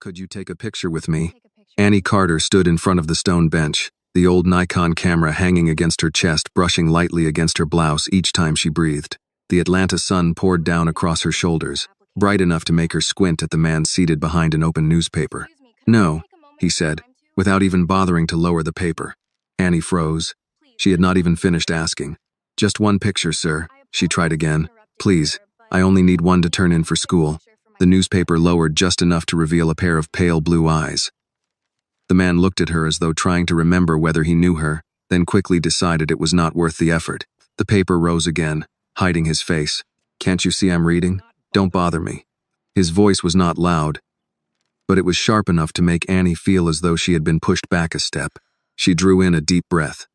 Could you take a picture with me? Annie Carter stood in front of the stone bench, the old Nikon camera hanging against her chest, brushing lightly against her blouse each time she breathed. The Atlanta sun poured down across her shoulders, bright enough to make her squint at the man seated behind an open newspaper. "No," he said, without even bothering to lower the paper. Annie froze. She had not even finished asking. "Just one picture, sir," she tried again. "Please, I only need one to turn in for school." The newspaper lowered just enough to reveal a pair of pale blue eyes. The man looked at her as though trying to remember whether he knew her, then quickly decided it was not worth the effort. The paper rose again, hiding his face. "Can't you see I'm reading? Don't bother me." His voice was not loud, but it was sharp enough to make Annie feel as though she had been pushed back a step. She drew in a deep breath.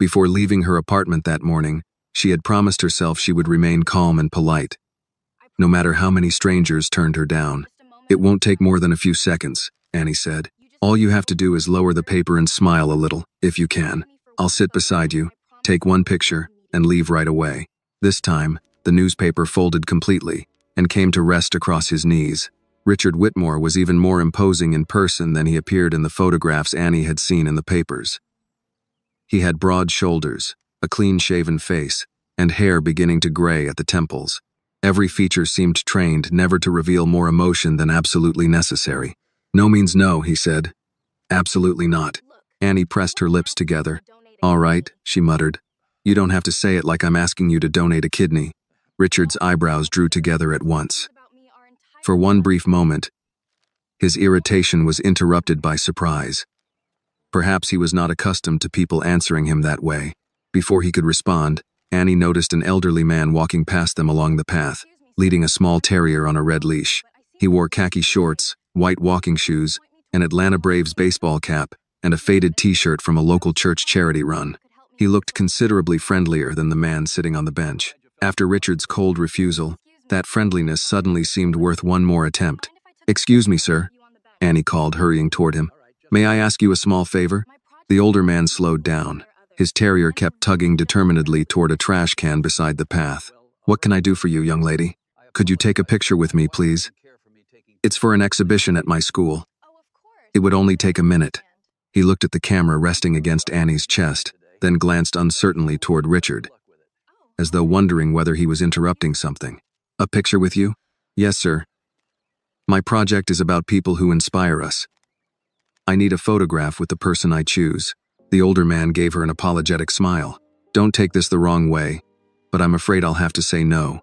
Before leaving her apartment that morning, she had promised herself she would remain calm and polite, no matter how many strangers turned her down. "It won't take more than a few seconds," Annie said. "All you have to do is lower the paper and smile a little, if you can. I'll sit beside you, take one picture, and leave right away." This time, the newspaper folded completely and came to rest across his knees. Richard Whitmore was even more imposing in person than he appeared in the photographs Annie had seen in the papers. He had broad shoulders, a clean-shaven face, and hair beginning to gray at the temples. Every feature seemed trained never to reveal more emotion than absolutely necessary. "No means no," he said. "Absolutely not." Annie pressed her lips together. "All right," she muttered. "You don't have to say it like I'm asking you to donate a kidney." Richard's eyebrows drew together at once. For one brief moment, his irritation was interrupted by surprise. Perhaps he was not accustomed to people answering him that way. Before he could respond, Annie noticed an elderly man walking past them along the path, leading a small terrier on a red leash. He wore khaki shorts, white walking shoes, an Atlanta Braves baseball cap, and a faded t-shirt from a local church charity run. He looked considerably friendlier than the man sitting on the bench. After Richard's cold refusal, that friendliness suddenly seemed worth one more attempt. "Excuse me, sir," Annie called, hurrying toward him. "May I ask you a small favor?" The older man slowed down. His terrier kept tugging determinedly toward a trash can beside the path. "What can I do for you, young lady? Could you take a picture with me, please? It's for an exhibition at my school. It would only take a minute." He looked at the camera resting against Annie's chest, then glanced uncertainly toward Richard, as though wondering whether he was interrupting something. "A picture with you?" "Yes, sir. My project is about people who inspire us. I need a photograph with the person I choose." The older man gave her an apologetic smile. "Don't take this the wrong way, but I'm afraid I'll have to say no.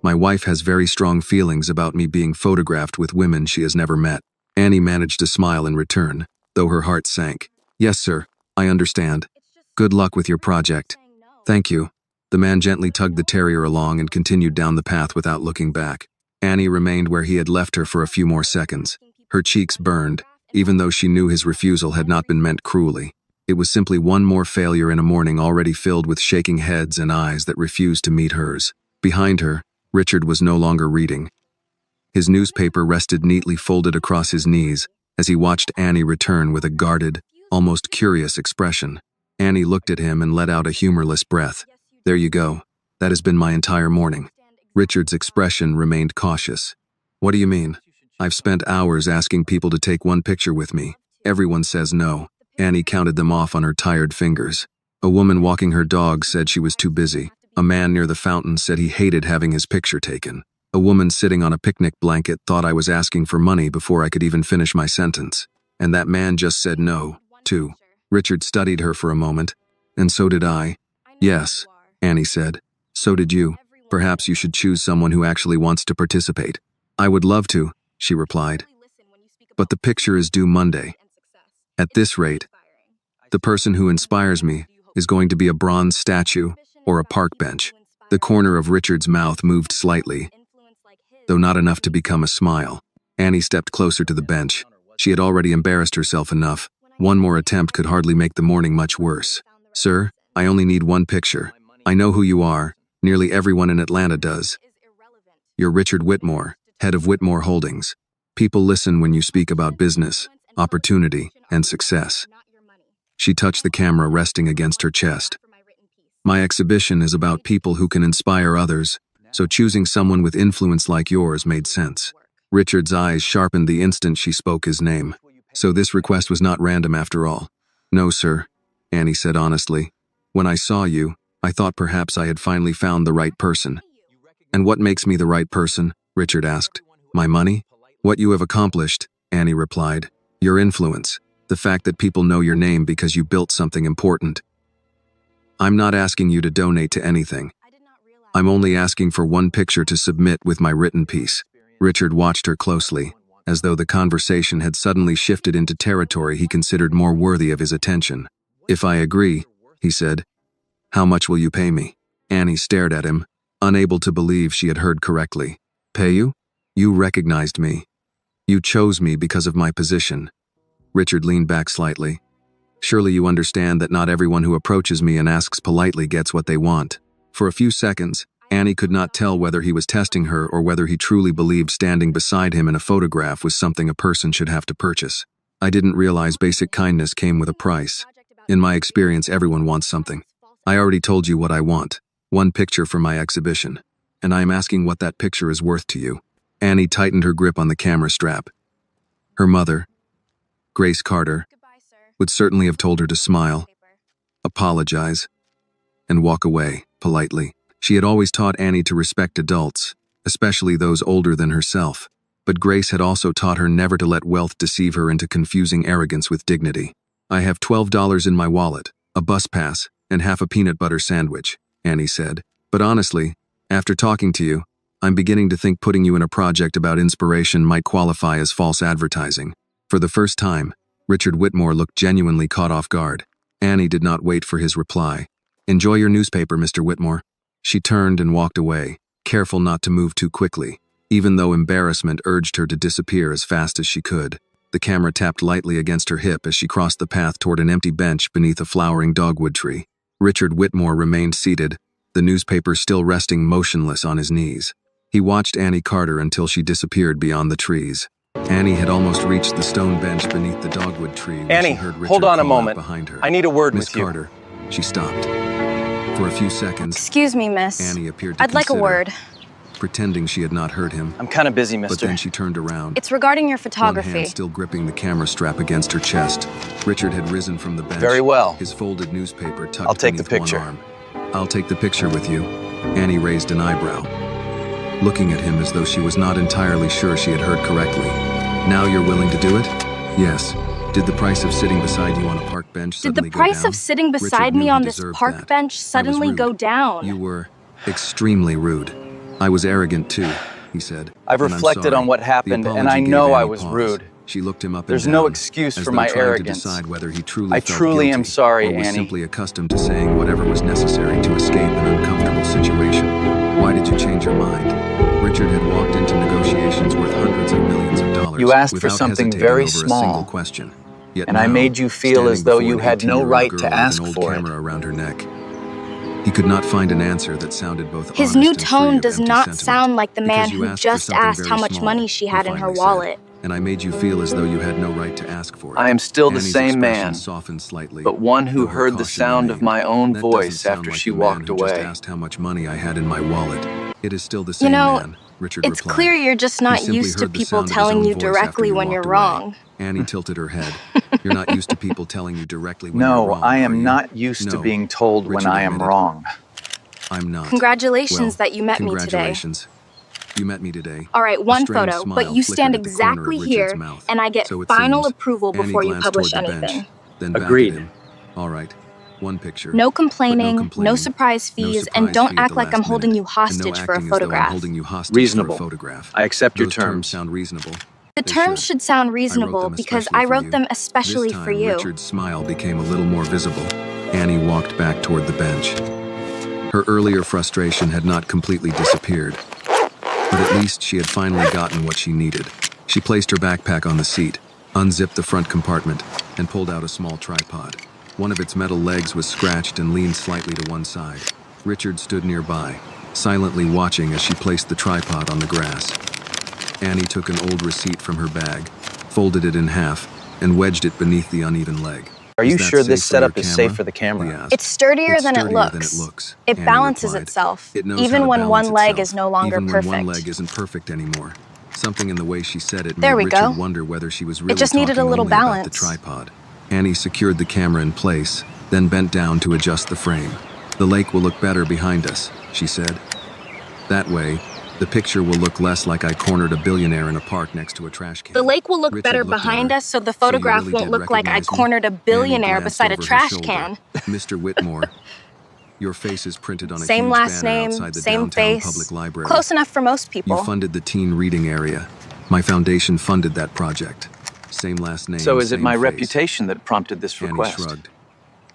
My wife has very strong feelings about me being photographed with women she has never met." Annie managed to smile in return, though her heart sank. "Yes, sir, I understand. Good luck with your project." "Thank you." The man gently tugged the terrier along and continued down the path without looking back. Annie remained where he had left her for a few more seconds. Her cheeks burned, even though she knew his refusal had not been meant cruelly. It was simply one more failure in a morning already filled with shaking heads and eyes that refused to meet hers. Behind her, Richard was no longer reading. His newspaper rested neatly folded across his knees as he watched Annie return with a guarded, almost curious expression. Annie looked at him and let out a humorless breath. "There you go. That has been my entire morning." Richard's expression remained cautious. "What do you mean?" "I've spent hours asking people to take one picture with me. Everyone says no." Annie counted them off on her tired fingers. A woman walking her dog said she was too busy. A man near the fountain said he hated having his picture taken. A woman sitting on a picnic blanket thought I was asking for money before I could even finish my sentence. And that man just said no, too. Richard studied her for a moment. "And so did I." "Yes," Annie said. "So did you. Perhaps you should choose someone who actually wants to participate." "I would love to," she replied. "But the picture is due Monday. At this rate, the person who inspires me is going to be a bronze statue or a park bench." The corner of Richard's mouth moved slightly, though not enough to become a smile. Annie stepped closer to the bench. She had already embarrassed herself enough. One more attempt could hardly make the morning much worse. "Sir, I only need one picture. I know who you are. Nearly everyone in Atlanta does. You're Richard Whitmore, head of Whitmore Holdings. People listen when you speak about business, opportunity, and success." She touched the camera resting against her chest. "My exhibition is about people who can inspire others, so choosing someone with influence like yours made sense." Richard's eyes sharpened the instant she spoke his name. So this request was not random after all. No, sir, Annie said honestly. When I saw you, I thought perhaps I had finally found the right person. And what makes me the right person? Richard asked. My money? What you have accomplished, Annie replied. Your influence. The fact that people know your name because you built something important. I'm not asking you to donate to anything. I'm only asking for one picture to submit with my written piece. Richard watched her closely, as though the conversation had suddenly shifted into territory he considered more worthy of his attention. If I agree, he said, how much will you pay me? Annie stared at him, unable to believe she had heard correctly. Pay you? You recognized me. You chose me because of my position. Richard leaned back slightly. Surely you understand that not everyone who approaches me and asks politely gets what they want. For a few seconds, Annie could not tell whether he was testing her or whether he truly believed standing beside him in a photograph was something a person should have to purchase. I didn't realize basic kindness came with a price. In my experience, everyone wants something. I already told you what I want. One picture for my exhibition. And I am asking what that picture is worth to you. Annie tightened her grip on the camera strap. Her mother, Grace Carter, would certainly have told her to smile, apologize, and walk away, politely. She had always taught Annie to respect adults, especially those older than herself. But Grace had also taught her never to let wealth deceive her into confusing arrogance with dignity. I have $12 in my wallet, a bus pass, and half a peanut butter sandwich, Annie said. But honestly, after talking to you, I'm beginning to think putting you in a project about inspiration might qualify as false advertising. For the first time, Richard Whitmore looked genuinely caught off guard. Annie did not wait for his reply. Enjoy your newspaper, Mr. Whitmore. She turned and walked away, careful not to move too quickly, even though embarrassment urged her to disappear as fast as she could. The camera tapped lightly against her hip as she crossed the path toward an empty bench beneath a flowering dogwood tree. Richard Whitmore remained seated, the newspaper still resting motionless on his knees. He watched Annie Carter until she disappeared beyond the trees. Annie had almost reached the stone bench beneath the dogwood tree when Annie, she heard Richard hold on a call out moment. behind her. I need a word Miss with you. Carter. She stopped. For a few seconds, Excuse me, miss. Annie appeared to I'd like a consider, word. pretending she had not heard him. I'm kind of busy, But mister. then she turned around, It's regarding your one photography. hand still gripping the camera strap against her chest. Richard had risen from the bench. Very well. His folded newspaper tucked I'll take the beneath picture. one arm. I'll take the picture with you. Annie raised an eyebrow, looking at him as though she was not entirely sure she had heard correctly. Now you're willing to do it? Yes. Did the price of sitting beside you on a park bench Did suddenly the go price down? of sitting Richard beside knew me he on this deserved park that. bench I was suddenly rude. go down? You were extremely rude. I was arrogant too, he said. I've "And I'm reflected sorry." on what happened, The and I apology gave know I Annie was pause. rude. She looked him up There's and no down, excuse as for though my trying arrogance. to decide whether he truly I felt truly guilty am sorry, or was Annie. simply accustomed to saying whatever was necessary to escape an uncomfortable situation. Why did you change your mind? Richard had walked into negotiations worth hundreds of millions of dollars. You asked for without something hesitating very over small. A single question. Yet And I now, made you feel standing as though before you an had no 18-year-old right girl to with ask an old for it. camera around her neck, he could not find an answer that sounded both His honest new and free tone of does empty not sentiment. sound like the man Because you who asked for just something asked very how much small, money she he had in her finally said, wallet. and I made you feel as though you had no right to ask for it. I am still the Annie's same expression man, softened slightly, but one who though her heard the caution sound of remained. my own That doesn't voice sound after like she the man walked who just away. asked how much money I had in my wallet. It is still the same You know, man, Richard it's replied. clear you're just He not simply used to heard the people sound of his telling own you voice after directly you when you're walked away. wrong. Annie tilted her head. You're not used to people telling you directly when you're No, wrong, I are am you? not used to No, being told when Richard I am admitted. wrong. I'm not. Congratulations Well, that you met me today. congratulations. You met me today. All right, A one strange photo, smile but you stand flickered at the corner of exactly Richard's here, mouth. and I get So it final seems. approval Annie before you glanced publish toward the bench, anything. then back Agreed. at him. All right, one picture. No But complaining, no surprise No fees, surprise and don't fee at act the like I'm last holding minute. you hostage And no for a acting as though I'm photograph. holding you hostage Reasonable. for a photograph. I accept your Those terms. sound reasonable. The They terms should sound reasonable them because especially I for wrote you. them especially This time, for you. Richard's smile became a little more visible. Annie walked back toward the bench. Her earlier frustration had not completely disappeared, but at least she had finally gotten what she needed. She placed her backpack on the seat, unzipped the front compartment, and pulled out a small tripod. One of its metal legs was scratched and leaned slightly to one side. Richard stood nearby, silently watching as she placed the tripod on the grass. Annie took an old receipt from her bag, folded it in half, and wedged it beneath the uneven leg. Are "Is you that sure safe this for your setup is safe camera?" for the he camera? asked. It's sturdier "It's than it sturdier than looks. it looks," It Annie balances replied. itself, It knows even how to when balance one leg itself, is no longer even when perfect. one leg isn't perfect anymore. Something in the way she said it made There we Richard go. wonder whether she was really just needed talking a little only about the balance. tripod. Annie secured the camera in place, then bent down to adjust the frame. "The lake will look better behind us," she said. "That way, the picture will look less like I cornered a billionaire in a park next to a trash can." The lake will look Richard better looked at behind her. us, so the "So you photograph really won't did look like I recognize me?" cornered a Annie billionaire glanced beside a over her trash shoulder. can. "Mr. Whitmore, your face is printed on a Same huge last banner name, outside the same downtown face. public library. Close enough for most You people. funded the teen reading area. My foundation funded that project. Same last name, So is it same my face." reputation that prompted this Annie request? shrugged.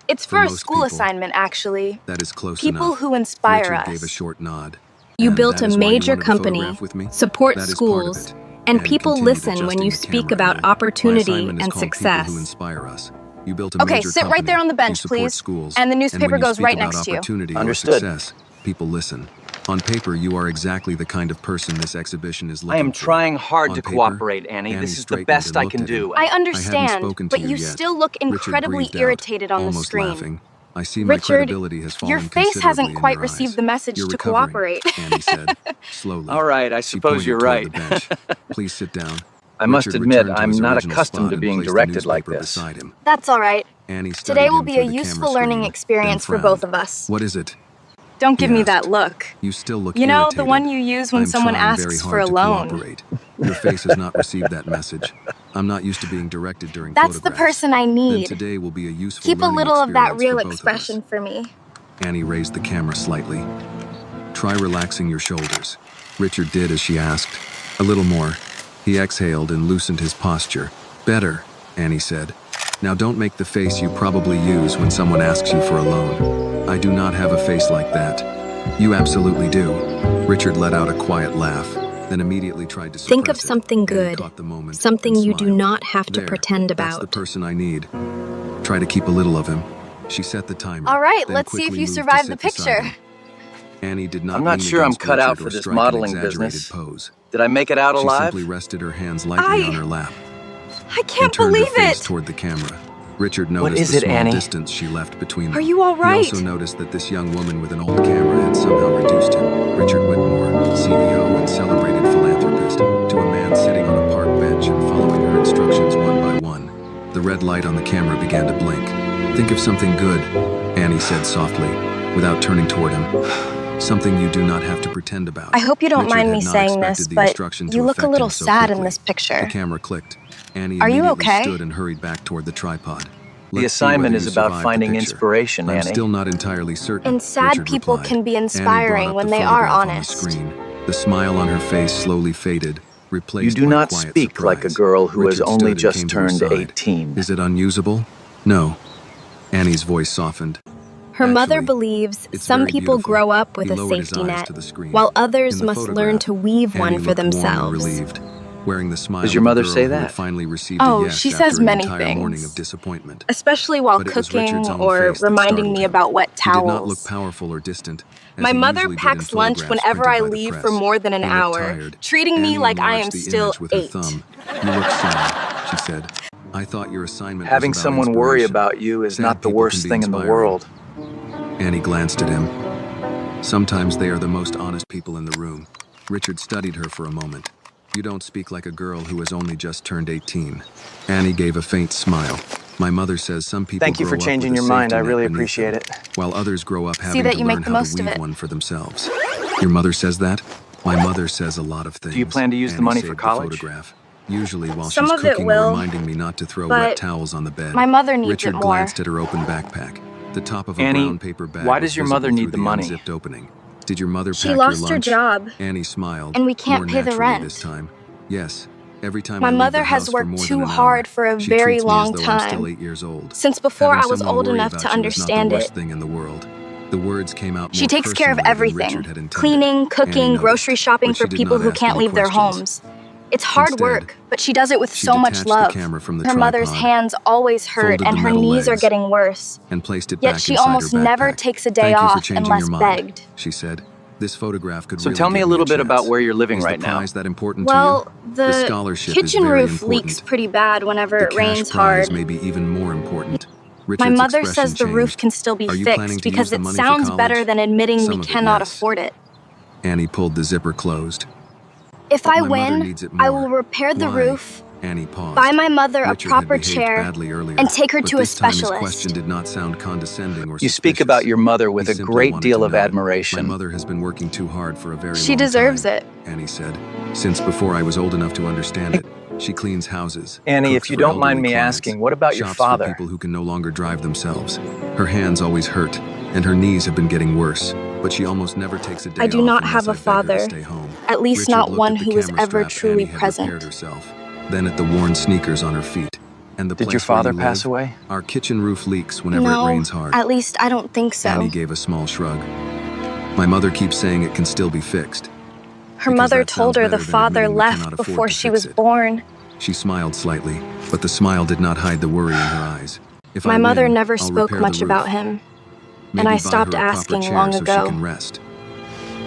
It's For for a most school people, assignment, actually. "That is close enough." People who inspire Richard us. gave a short nod. You "And built that a is why you major wanted to company, photograph with me?" support "That is part of schools, it." and Annie people continued listen when adjusting you the speak camera about angle. "My opportunity assignment is and called success. People Who Inspire Us. You built a Okay, major sit right there on the company. bench, You support please. schools. And the newspaper when you goes speak right about next to you. opportunity or Understood. success, people listen. On paper, you are exactly the kind of person this exhibition is looking I am for. trying hard On to paper, cooperate, Annie. This is the straightened best and I looked can at him. do. I "I understand, haven't spoken to but you you yet." still look Richard incredibly breathed out, irritated on the almost screen. laughing. "I see my Richard, credibility has fallen your face considerably hasn't in quite your received eyes. the message You're to recovering," cooperate. Annie said, slowly. All right, I She suppose pointed you're toward right. the bench. "Please sit down." I must Richard admit, returned to I'm his not original accustomed spot to and being placed the directed like newspaper this. beside him. That's all right. Annie studied Today will him be through a the useful camera learning screen, experience then for both frowned. of us. "What is it?" Don't he give me that asked. look. "You still look You know, irritated." the one you use when "I'm someone trying very asks hard for a to loan. cooperate. Your face has not received that message. I'm not used to being directed during That's the photographs. person I Then need. today will be a useful Keep a learning little of that experience real for both of us." expression for me. Annie raised the camera slightly. "Try relaxing your shoulders." Richard did as she asked. "A little more." He exhaled and loosened his posture. "Better," Annie said. "Now don't make the face you probably use when someone asks you for a loan." "I do not have a face like that." "You absolutely do." Richard let out a quiet laugh, then immediately tried to suppress Think of it. something Annie good, caught the moment something and you do smiled. not have to "There, pretend that's the about. person I need. Try to keep a little of him." She set the timer. All right, then let's see if quickly you moved to survive the sit beside picture. him. Annie did not I'm not lean sure I'm against cut out Richard for or this strike an modeling exaggerated business. pose. Did I make it out She alive? simply rested her hands lightly I- on her lap I and can't turned believe her face it! toward the camera. Richard What noticed is the it, small Annie? distance she left between them. Are you all right? He also noticed that this young woman with an old camera had somehow reduced him, Richard Whitmore, CEO and celebrated philanthropist, to a man sitting on a park bench and following her instructions one by one. The red light on the camera began to blink. "Think of something good," Annie said softly, without turning toward him. "Something you do not have to pretend about." I hope you don't Richard mind had me not saying expected this, the but instruction to you look a affect little him so sad in quickly. this picture. The camera clicked. Annie Are you immediately okay? stood and hurried back toward the tripod. The "Let's see assignment whether is you about survived the finding picture." inspiration, "I'm Annie. still not entirely certain." And sad Richard people replied. can be Annie brought inspiring up when the they are photograph on the honest. screen. The smile on her face slowly faded, replaced You do by not quiet speak like a surprise. girl who has Richard only stood and just came to her turned side. 18. "Is it unusable?" "No." Annie's voice softened. Her mother "Actually, believes it's some very people beautiful." grow up with He a lowered his safety eyes net, to the screen. while In others the must learn photograph, to weave one Annie for looked warm and themselves. relieved, wearing the smile Does your of a mother girl say who had that? finally received Oh, a yes she after says an many entire things. morning of disappointment. Especially while But it was cooking Richard's own or face that reminding startled me him. about wet He did not look towels. powerful or distant, as My he mother usually did in packs lunch photographs whenever printed I by the leave press. for more than an He looked hour, tired. treating me Annie like I am enlarged the still image with her 8. thumb. "You look sad," she said. "I thought your assignment Having was about someone worry inspiration. about you is Sad not the people worst can be thing in the inspiring." world. Annie glanced at him. "Sometimes they are the most honest people in the room." Richard studied her for a moment. "You don't speak like a girl who has only just turned 18. Annie gave a faint smile. "My mother says some people Thank you for grow up changing with a your mind. safety I net really beneath appreciate them, it. while others grow up having that to you make learn the how most to of weave it. one for themselves." "Your mother says that?" "My mother says a lot of things." Do you plan to use the Annie money for saved the college? photograph, usually while Some she's of it cooking will, or reminding me not to throw but wet towels on the bed. my mother needs Richard it more. glanced at her open backpack. The top of a Annie, brown paper bag why was does your visible mother need through the money? unzipped opening. "Did your mother She pack lost your her lunch?" job, Annie smiled. and we can't more pay the naturally rent. this time. "Yes. Every time My I leave mother the has house for worked more too than an hard hour, for a she very treats me long as though I'm still time. 8 years old. Since before Having I was someone old worry enough about to you is understand not the worst it. thing in the world. The words came out She more takes care of personally than Richard everything. had intended. Cleaning, Annie cooking, noticed, grocery shopping but for she did people not who ask can't any leave their questions. homes. It's hard Instead, work, but she does it with she so much detached love. the camera from the Her mother's tripod, hands always hurt folded and the her metal knees are legs, getting worse. and placed it Yet back she inside almost her backpack. never takes a day "Thank you for off changing unless your mind," begged. she said. "This photograph could So really tell me give a little bit chance. about where you're living Is right the now. prize that important Well, to you? The the scholarship is kitchen very roof important. leaks pretty bad whenever The it cash rains prize hard. may be even more important." My Richard's mother expression says the roof changed. can still be "Are you planning fixed to use because the it money for sounds better college?" than admitting Some we of it, cannot yes. afford it. Annie pulled the zipper closed. If But I my mother win, needs it I more. will repair the Why? roof, Annie paused. buy my mother a Richard had proper behaved chair, badly earlier, and take her but to a this time his specialist. question did not sound condescending or You suspicious. speak about your mother with He a simply great wanted deal to of know. admiration. My mother has been working too hard for a very long time. She deserves it. Annie said. Since before I was old enough to understand it, she cleans houses. Annie, cooks if you for don't mind elderly me clients, asking, what about your shops father? for people who can no longer drive themselves. Her hands always hurt, and her knees have been getting worse, but she almost never takes a day I do off not unless have a I beg her to father, stay home. at least Richard not looked one at the who was camera ever strap truly Annie had present. repaired herself, then at the worn sneakers on her feet. And the Did your place where father you pass live? away? Our kitchen roof leaks whenever No, it rains hard. at least I don't think so. Annie gave a small shrug. My mother keeps saying it can still be fixed. Her because mother that told sounds her the better than father admitting we cannot left afford before to she fix was it. born. She smiled slightly, but the smile did not hide the worry in her eyes. If My I mother win, never I'll spoke repair much the roof. about him, Maybe and I buy stopped her a proper asking chair long so ago. she can rest.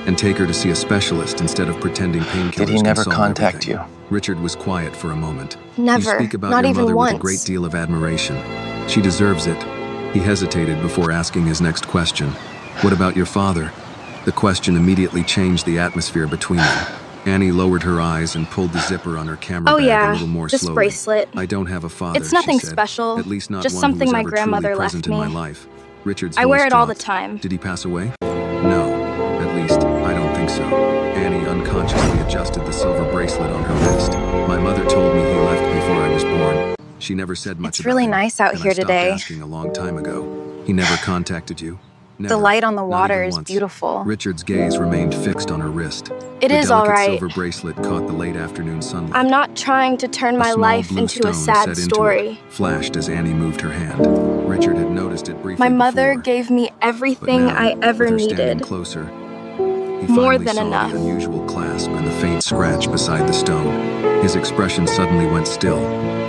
And take her to see a specialist instead of pretending painkillers Did he can never solve contact everything. you? Richard was quiet for a moment. Never, You speak about not your even mother once. with a great deal of admiration. She deserves it. He hesitated before asking his next question. What about your father? The question immediately changed the atmosphere between them. Annie lowered her eyes and pulled the zipper on her camera Oh bag yeah, a little more this slowly. bracelet. I don't have a father, It's nothing she said. special, At least not just one something who was my ever grandmother truly left present in my me. life. Richard's I wear voice it all the dropped. time. Did he pass away? No, at least I don't think so. Annie unconsciously adjusted the silver bracelet on her wrist. My mother told me he left before I was born. She never said much It's about really him, nice out and here I stopped today. asking a long time ago. He never contacted you? Never. The light on the Not water even is once. beautiful. Richard's gaze remained fixed on her wrist. It The is all delicate right. silver bracelet caught the late afternoon sunlight. I'm not trying to turn my A small life blue into a stone sad set into story. it, flashed as Annie moved her hand. Richard had noticed it briefly My mother before, gave me but everything now, I ever with her standing needed. closer, he More finally than saw enough. the unusual clasp and the faint scratch beside the stone. His expression suddenly went still.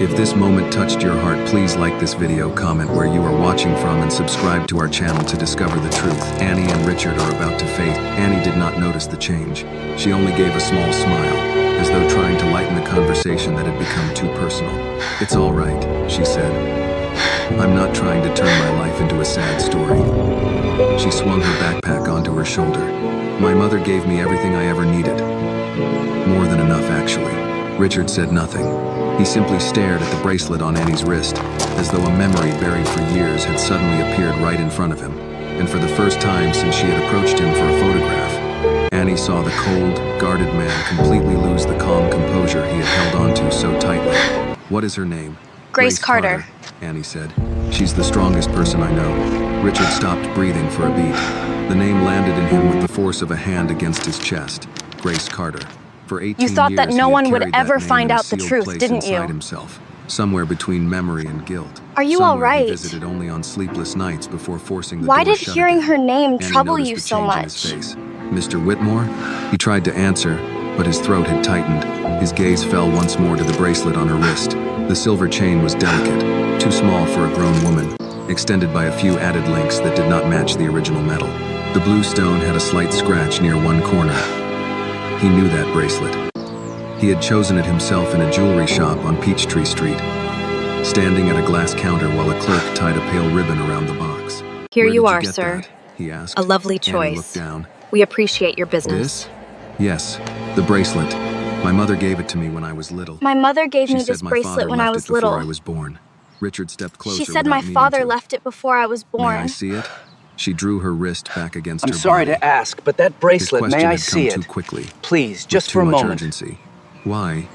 If this moment touched your heart, please like this video, comment where you are watching from, and subscribe to our channel to discover the truth Annie and Richard are about to face. Annie did not notice the change. She only gave a small smile, as though trying to lighten the conversation that had become too personal. It's all right, she said. I'm not trying to turn my life into a sad story. She swung her backpack onto her shoulder. My mother gave me everything I ever needed. More than enough, actually. Richard said nothing. He simply stared at the bracelet on Annie's wrist, as though a memory buried for years had suddenly appeared right in front of him. And for the first time since she had approached him for a photograph, Annie saw the cold, guarded man completely lose the calm composure he had held onto so tightly. What is her name? Grace Carter. Annie said. She's the strongest person I know. Richard stopped breathing for a beat. The name landed in him with the force of a hand against his chest. Grace Carter. For 18 You thought that years, no he had one would carried that ever name find in a out the sealed truth, place didn't you? inside himself, somewhere between memory and guilt. Are you Somewhere all right? He visited only on sleepless nights before forcing the Why door did shut hearing again. her name Annie trouble noticed you the so change in much? his face. Mr. Whitmore? He tried to answer, but his throat had tightened. His gaze fell once more to the bracelet on her wrist. The silver chain was delicate, too small for a grown woman, extended by a few added links that did not match the original metal. The blue stone had a slight scratch near one corner. He knew that bracelet. He had chosen it himself in a jewelry shop on Peachtree Street, standing at a glass counter while a clerk tied a pale ribbon around the box. Here "Where you did are, get sir. that?" he asked. A lovely Annie choice. looked down. We appreciate your business. This? Yes, the bracelet. My mother gave it to me when I was little. My mother gave She me said this my bracelet father when I left was it before little. I was born. Richard stepped closer. She said my without meaning father to. left it before I was May I born. see it? She drew her wrist back against I'm her sorry body. to ask, but that His bracelet, question may I had see come it? too quickly. Please, with just too for a much moment. urgency. Why?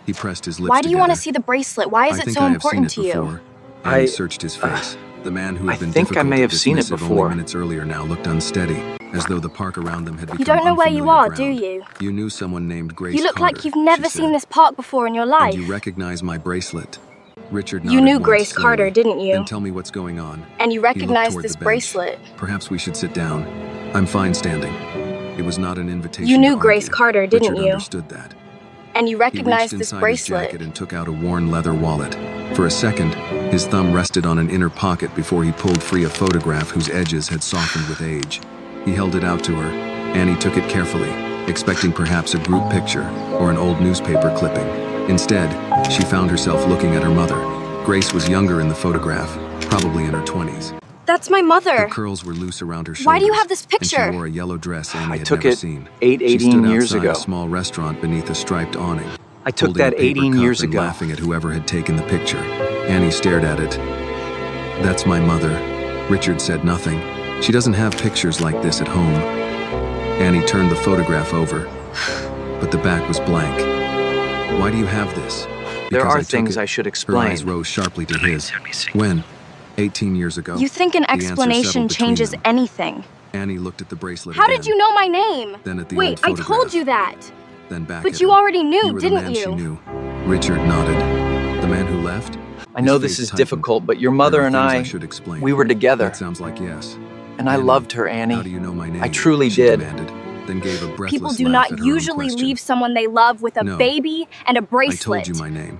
He pressed his lips Why do you want to together. see the bracelet? Why is I it think so I have important seen to it you? before. I- Annie searched his face. The man who had I been think I difficult may to have seen it dismissive before. only minutes earlier now looked unsteady, as though the park around them had become You don't know where you unfamiliar are, do ground. you? You knew someone named Grace You look Carter, like you've never she seen said. this park before in your life. And you recognize my bracelet. Richard You nodded knew once Grace slowly. Carter, didn't you? Then tell me what's going on. And you He looked recognized toward this the bench. bracelet. Perhaps we should sit down. I'm fine standing. It was not an invitation You knew to Grace argue. Carter, didn't Richard you? understood that. And you He reached recognized this inside his bracelet. jacket and took out a worn leather wallet. For a second, his thumb rested on an inner pocket before he pulled free a photograph whose edges had softened with age. He held it out to her. Annie took it carefully, expecting perhaps a group picture or an old newspaper clipping. Instead, she found herself looking at her mother. Grace was younger in the photograph, probably in her 20s. That's my Her mother. curls were loose around her shoulders. Why do you have this And picture? she wore a yellow dress Annie I had took never it seen. 18 She stood years outside ago. a small restaurant beneath a striped awning. I took holding a that paper 18 cup years and ago. laughing at whoever had taken the picture. Annie stared at it. That's my mother. Richard said nothing. She doesn't have pictures like this at home. Annie turned the photograph over, but the back was blank. Why do you have this? There Because are I took things it. I should Her explain. eyes rose sharply to his. When? 18 years ago. You think an The answer explanation settled between changes them. anything. Annie looked at the bracelet How again, did you know my name? then at the Wait, old I photograph, told you that. then back But at you him. already knew, You were didn't the man you? she knew. Richard nodded. The man who left? I know His this face is tightened. difficult, but your There mother are and things I, should explain. we were together. That sounds like yes. And I Annie, loved her, Annie. How do you know my name? I truly She did. demanded, then gave a breathless People do laugh not at her own usually question. leave someone they love with a No. baby and a I bracelet. told you my name.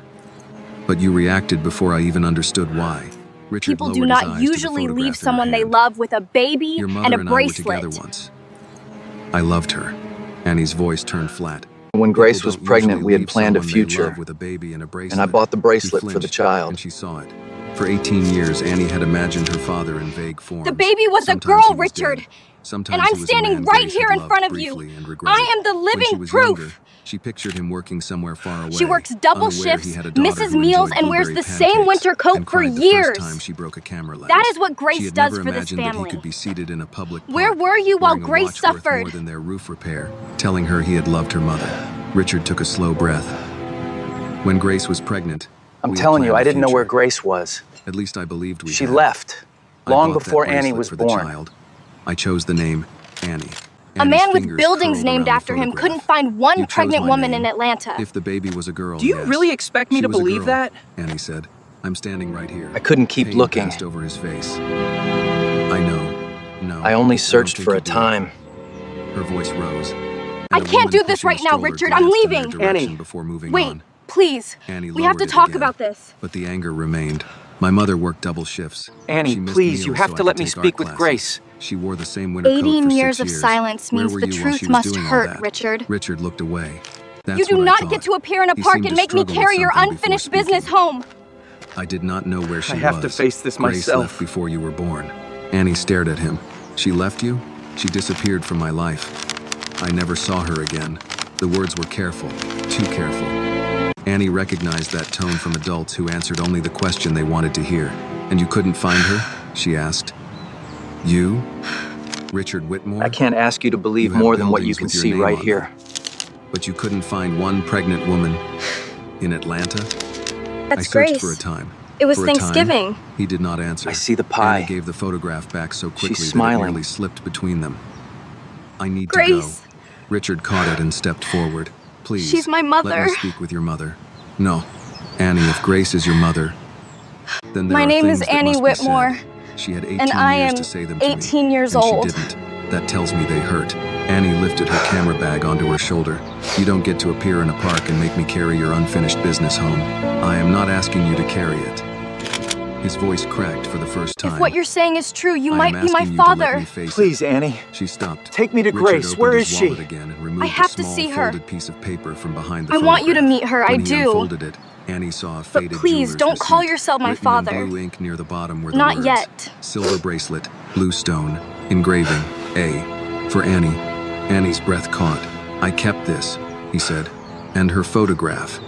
But you reacted before I even understood why. Richard People do lowered his not eyes to the usually photograph leave in her someone they hand. love with a baby Your mother and a and I were bracelet. together once. I loved her. Annie's voice turned flat. When Grace People was don't pregnant, usually we had leave planned a someone they future. love with a baby and a bracelet. And I bought the He bracelet for the flinched, child. and she saw it. For 18 years, Annie had imagined her father in vague forms. The baby was a Sometimes girl, he was Richard. dead. Sometimes And he I'm was a standing man right Grace here had in loved front of you. briefly and regretted. I am the When she living was proof. younger, she pictured him working somewhere far away. She works double unaware shifts, he had a daughter misses who meals, enjoyed and wears blueberry the same pancakes winter coat and for cried the years. first time she broke a camera lens. That is what She Grace had does never for this imagined that he family. could be seated in a public Where park, were you while wearing a Grace watch worth suffered? more than their roof repair, telling her he had loved her mother. Richard took a slow breath. When Grace was pregnant, I'm we had telling you, planned I the didn't know where future. Grace was. At least I believed we She had. left I long bought that before Annie bracelet was for the born. child. I chose the name Annie. A Annie's man with fingers buildings curled named around the after him photograph. couldn't find one You chose pregnant my woman name. in Atlanta. If the baby was a girl, Do you yes. really expect me She to was a believe girl, that? Annie said. I'm standing right here. I couldn't keep Pain looking. passed over his face. I know. No. I only don't searched think for a you did. time. Her voice rose. I and a can't woman do this pushing a right now, stroller Richard. I'm glanced in their leaving. direction Annie. Before moving Wait, on. please. Annie We have to lowered it talk again, about this. But the anger remained. My mother worked double shifts. Annie, She missed please, you meals have so to I let could me take speak art with classes. Grace. She wore the same winter coat 18 for years 6 of years. silence Where means were the you while truth she was must doing all hurt, that? Richard. Richard looked away. That's You do what I not thought. get to appear in a He park seemed and to make me struggle with carry your something before unfinished business speaking. home. I did not know where she was. have to face this Grace myself. left before you were born. Annie stared at him. She left you? She disappeared from my life. I never saw her again. The words were careful, too careful. Annie recognized that tone from adults who answered only the question they wanted to hear. And you couldn't find her? She asked. You? Richard Whitmore? I can't ask you to believe You have more than what you buildings can with your see name right on here. But you couldn't find one pregnant woman in Atlanta? I That's searched Grace. for a time. It was For a time, Thanksgiving. he did not answer. I see the pie. Annie gave the photograph back so quickly that it smiling. nearly slipped between them. I need to Grace. go. Richard caught it and stepped forward. Please. She's my mother. Let me speak with your mother. No. Annie, if Grace is your mother, then there My are name is things that Annie must be said. Whitmore, She had 18 and I years am to say them to 18 me, years and old. she didn't. That tells me they hurt. Annie lifted her camera bag onto her shoulder. You don't get to appear in a park and make me carry your unfinished business home. I am not asking you to carry it. His voice cracked for the first time. If what you're saying is true, you I am might be my asking you to let father. me face it. Please, Annie. She stopped. Take me to Richard Grace. opened Where his is she? wallet again and removed I have a to small see her. folded piece of paper from behind the I want you to photograph. meet her, I When he do. unfolded it, Annie saw a faded please, jeweler's don't call receipt. yourself my Written in father. blue ink near the bottom were the Not words, yet. Silver bracelet, blue stone, engraving, A, for Annie. Annie's breath caught. I kept this, he said, and her photograph.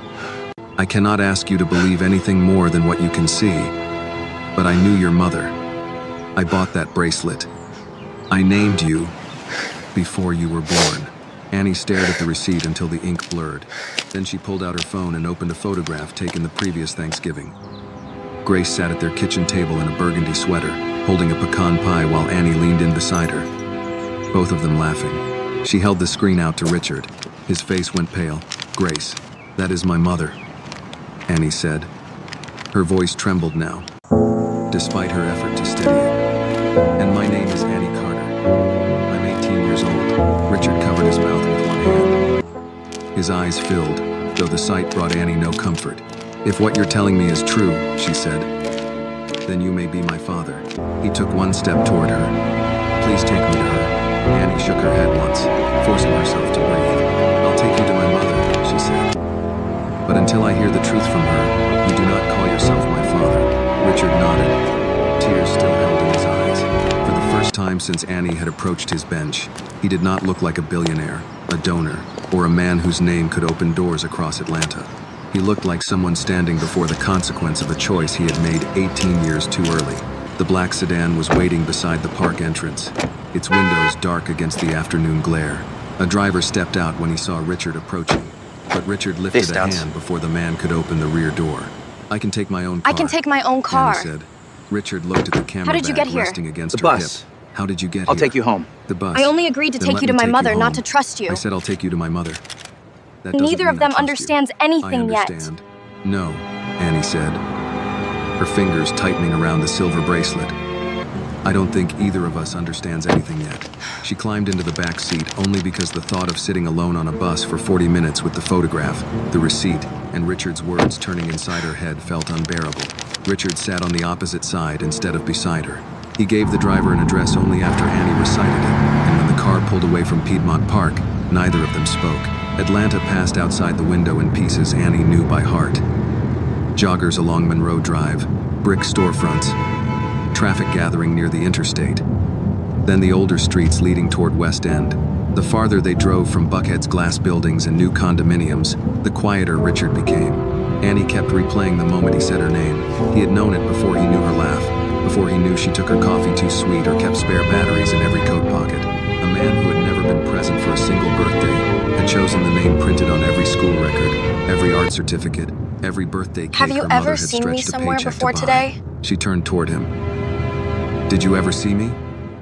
I cannot ask you to believe anything more than what you can see, but I knew your mother. I bought that bracelet. I named you before you were born. Annie stared at the receipt until the ink blurred. Then she pulled out her phone and opened a photograph taken the previous Thanksgiving. Grace sat at their kitchen table in a burgundy sweater, holding a pecan pie while Annie leaned in beside her, both of them laughing. She held the screen out to Richard. His face went pale. Grace, that is my mother, Annie said. Her voice trembled now, despite her effort to steady it. And my name is Annie Carter. I'm 18 years old. Richard covered his mouth with one hand. His eyes filled, though the sight brought Annie no comfort. If what you're telling me is true, she said, then you may be my father. He took one step toward her. Please take me to her. Annie shook her head once, forcing herself to breathe. I'll take you to my mother, she said. But until I hear the truth from her, you do not call yourself my father. Richard nodded, tears still held in his eyes. since Annie had approached his bench. He did not look like a billionaire, a donor, or a man whose name could open doors across Atlanta. He looked like someone standing before the consequence of a choice he had made 18 years too early. The black sedan was waiting beside the park entrance, its windows dark against the afternoon glare. A driver stepped out when he saw Richard approaching, but Richard lifted a hand before the man could open the rear door. "I can take my own car." I can take my own car. Annie said. Richard looked at the camera How did you bag get here? resting against The her bus. hip. "How did you get here?" I'll take you home. The bus. I only agreed to Then take let you to me my take mother, not home. to trust you. I said I'll take you to my mother. That doesn't Neither mean of them I trust you. understands anything I yet. understand. No, Annie said, her fingers tightening around the silver bracelet. "I don't think either of us understands anything yet." She climbed into the back seat only because the thought of sitting alone on a bus for 40 minutes with the photograph, the receipt, and Richard's words turning inside her head felt unbearable. Richard sat on the opposite side instead of beside her. He gave the driver an address only after Annie recited it, and when the car pulled away from Piedmont Park, neither of them spoke. Atlanta passed outside the window in pieces Annie knew by heart. Joggers along Monroe Drive, brick storefronts, traffic gathering near the interstate. Then the older streets leading toward West End. The farther they drove from Buckhead's glass buildings and new condominiums, the quieter Richard became. Annie kept replaying the moment he said her name. He had known it before he knew her laugh, before he knew she took her coffee too sweet or kept spare batteries in every coat pocket. A man who had never been present for a single birthday had chosen the name printed on every school record, every art certificate, every birthday cake Have you her mother ever had seen me stretched a somewhere paycheck before to buy. today? She turned toward him. "Did you ever see me?"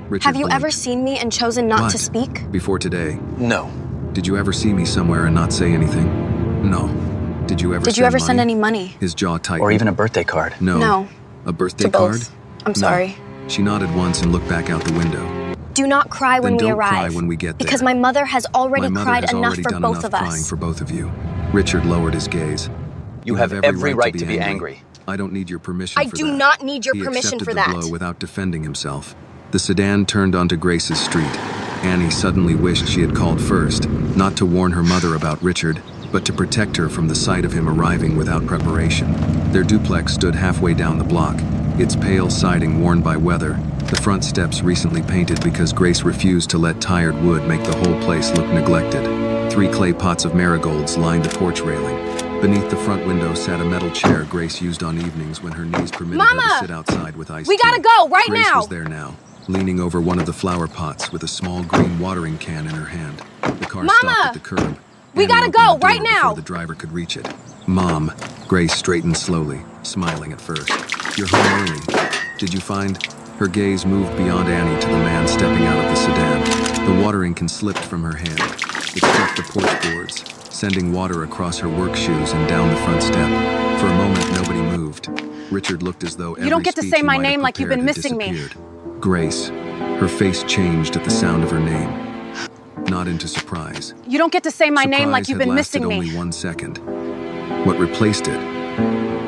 Richard Have you ever blinked. seen me and chosen not What? to speak? Before today. No. Did you ever see me somewhere and not say anything? No. Did you ever Did you ever send any money? His jaw tightened. Or even a birthday card. No. No. A birthday To card? both. I'm No. sorry. She nodded once and looked back out the window. Do not cry when Then we don't arrive. cry when we get there. Because my mother has already My mother cried has enough already for done both enough of crying us. for both of you. Richard lowered his gaze. You have every right to be angry. I don't need your permission I for do that. not need your He permission accepted for the that. blow without defending himself. The sedan turned onto Grace's street. Annie suddenly wished she had called first, not to warn her mother about Richard, but to protect her from the sight of him arriving without preparation. Their duplex stood halfway down the block, its pale siding worn by weather, the front steps recently painted because Grace refused to let tired wood make the whole place look neglected. 3 clay pots of marigolds lined the porch railing. Beneath the front window sat a metal chair Grace used on evenings when her knees permitted her Mama! to sit outside with iced We tea. gotta go, right Grace now! was there now, leaning over one of the flower pots with a small green watering can in her hand. The car Mama! stopped at the curb. We Annie gotta opened go, the door right now! before the driver could reach it. "Mom." Grace straightened slowly, smiling at first. "You're home early. Did you find—" Her gaze moved beyond Annie to the man stepping out of the sedan. The watering can slipped from her hand. It struck the porch boards, sending water across her work shoes and down the front step. For a moment, nobody moved. Richard looked as though You don't get to say my name like you've been missing me. Grace. Her face changed at the sound of her name. Not into surprise. You don't get to say my name like Surprise you've had been lasted missing only me. 1 second. What replaced it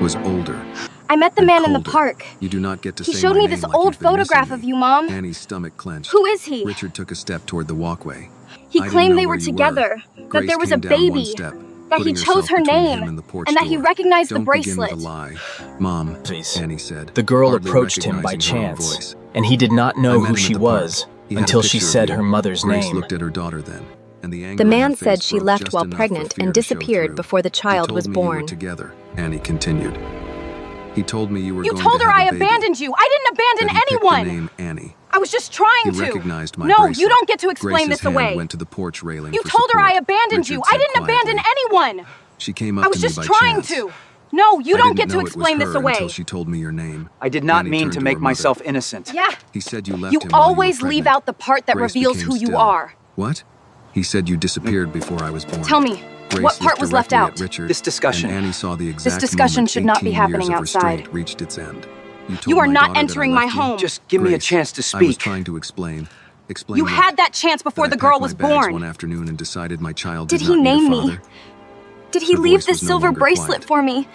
was older. I met the and man in the colder. park. You do not get to He say showed my me name this like old you've been photograph missing of me. you, Mom. Annie's stomach clenched. Who is he? Richard took a step toward the walkway. He I didn't claimed know they where were you together, that Grace there was a came down one baby, step, that he putting chose herself her between name, him and the porch and that he door. recognized the Don't begin bracelet. with a lie. "Mom," Please. Annie said. The girl hardly approached him by recognizing her own chance, voice. and he did not "I know met who him at she the park. was He had a until she picture of said you." her mother's Grace name. looked at her daughter then, and the anger The on her man face said she broke left just while enough for pregnant fear and to show disappeared through. before the "He child told was me you were born. together," Annie continued. "He told me you were You going told to her have I a baby, abandoned you. I didn't that abandon he picked the anyone. name Annie. I was just trying He to. recognized my No, bracelet." you don't get to explain Grace's this away. hand went to the porch railing You for told her I support. abandoned you. Richard I said didn't abandon quietly. anyone. She came up I was to me just by trying chance. to. No, you I don't didn't get know to it was explain this her away. until she told me your name. I did not Annie mean turned to her make mother. myself innocent. Yeah. He said you left You him while always you were leave pregnant. out the part that Grace reveals became who you still. are. What? He said you disappeared before I was born. Tell me, Grace what part looked was left directly at out? Richard, This discussion. And Annie saw the exact discussion moment should not be 18 happening years of outside. restraint reached its end. You told are my not daughter that I entering my left you? home. Just give me a Grace, chance to I was speak. trying to explain. You what? had that chance before That I the girl packed was my bags born. one afternoon and decided my child Did did he not need a name me? father. Did he Her leave voice the was no silver longer bracelet quiet. for me?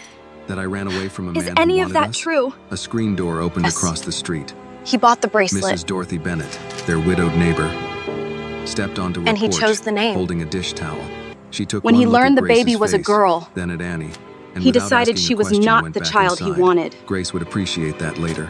That I ran away from a Is man who any of wanted that us? true? A screen door opened Yes. across the street. He bought the bracelet. Mrs. Dorothy Bennett, their widowed neighbor, stepped onto her And he porch, chose the name. holding a dish towel. She took When one he look learned at the baby Grace's was a face, girl, then at Annie, and he without decided asking she a was question, not went the back child he inside. wanted. Grace would appreciate that later.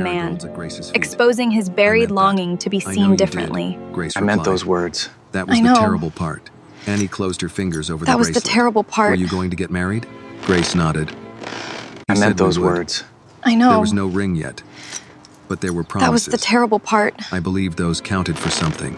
man, marigolds at Grace's feet. exposing his I buried meant that. longing to be I know seen you differently. did, Grace I meant replied. those words. That was I the know. terrible part. Annie closed her fingers over That the was the bracelet. terrible part. Were you going to get married? Grace nodded. I You said meant we those would. words. I know. There was no ring yet, but there were promises. That was the terrible part. I believe those counted for something.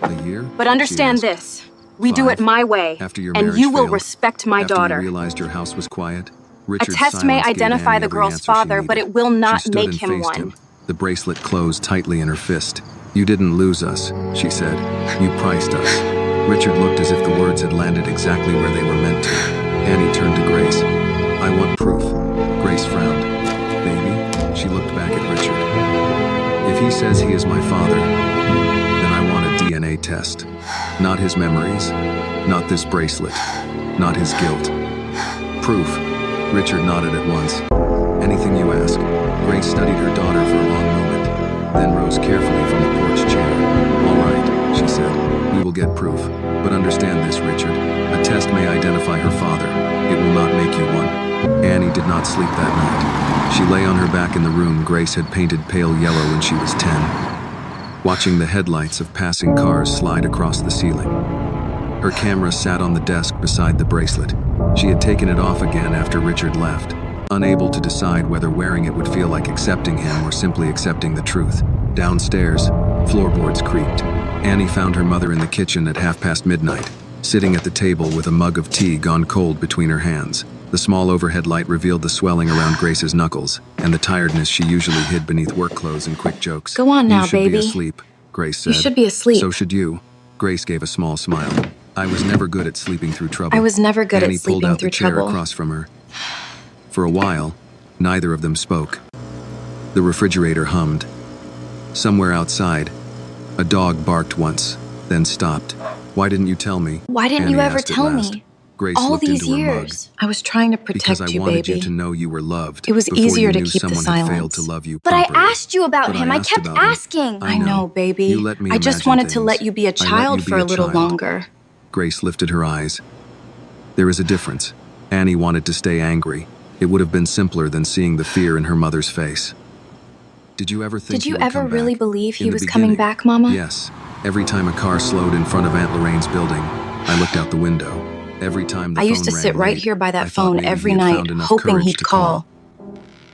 A year? But understand She asked. this. We do it 5. my way, After your and marriage you will failed, respect my after daughter. you realized your house was quiet, A Richard's test may silence gave identify Annie the every girl's answer she father, but needed. it will not She stood make and him faced one. him, the bracelet closed tightly in her fist. You didn't lose us, she said. You priced us. Richard looked as if the words had landed exactly where they were meant to. Annie turned to Grace. I want proof. Grace frowned. Baby, she looked back at Richard. If he says he is my father, then I want a DNA test. Not his memories, not this bracelet, not his guilt. Proof. Richard nodded at once. Anything you ask. Grace studied her daughter for a long moment, then rose carefully from the porch chair. All right, she said. We will get proof. But understand this, Richard. A test may identify her father. It will not make you one. Annie did not sleep that night. She lay on her back in the room Grace had painted pale yellow when she was 10, watching the headlights of passing cars slide across the ceiling. Her camera sat on the desk beside the bracelet. She had taken it off again after Richard left, unable to decide whether wearing it would feel like accepting him or simply accepting the truth. Downstairs, floorboards creaked. Annie found her mother in the kitchen at midnight, sitting at the table with a mug of tea gone cold between her hands. The small overhead light revealed the swelling around Grace's knuckles and the tiredness she usually hid beneath work clothes and quick jokes. Go on now, You should baby. be asleep, Grace said. You should be asleep. So should you. Grace gave a small smile. I was never good at sleeping through trouble. I was never good Annie at sleeping pulled out through the chair trouble. across from her. For a while, neither of them spoke. The refrigerator hummed. Somewhere outside, a dog barked once, then stopped. Why didn't you tell me? Why didn't Annie you ever asked at tell last. me? Grace All looked these into her mug. years. I was trying to protect Because I you, wanted baby. you to know you were loved. It was before easier you to knew keep the someone had failed silence. to love you But I properly. asked you about But him. I asked kept about him. asking. I know, baby. You let me I just imagine wanted to things. let you be I a let you child be for a little child. longer. Grace lifted her eyes. There is a difference. Annie wanted to stay angry. It would have been simpler than seeing the fear in her mother's face. Did you ever think Did you he would ever come really back? believe he In the was coming beginning, back, Mama? Yes. Every time a car slowed in front of Aunt Lorraine's building, I looked out the window. Every time the I used phone to sit rang right late, here by that I thought phone maybe every he had night, found enough hoping courage he'd to call.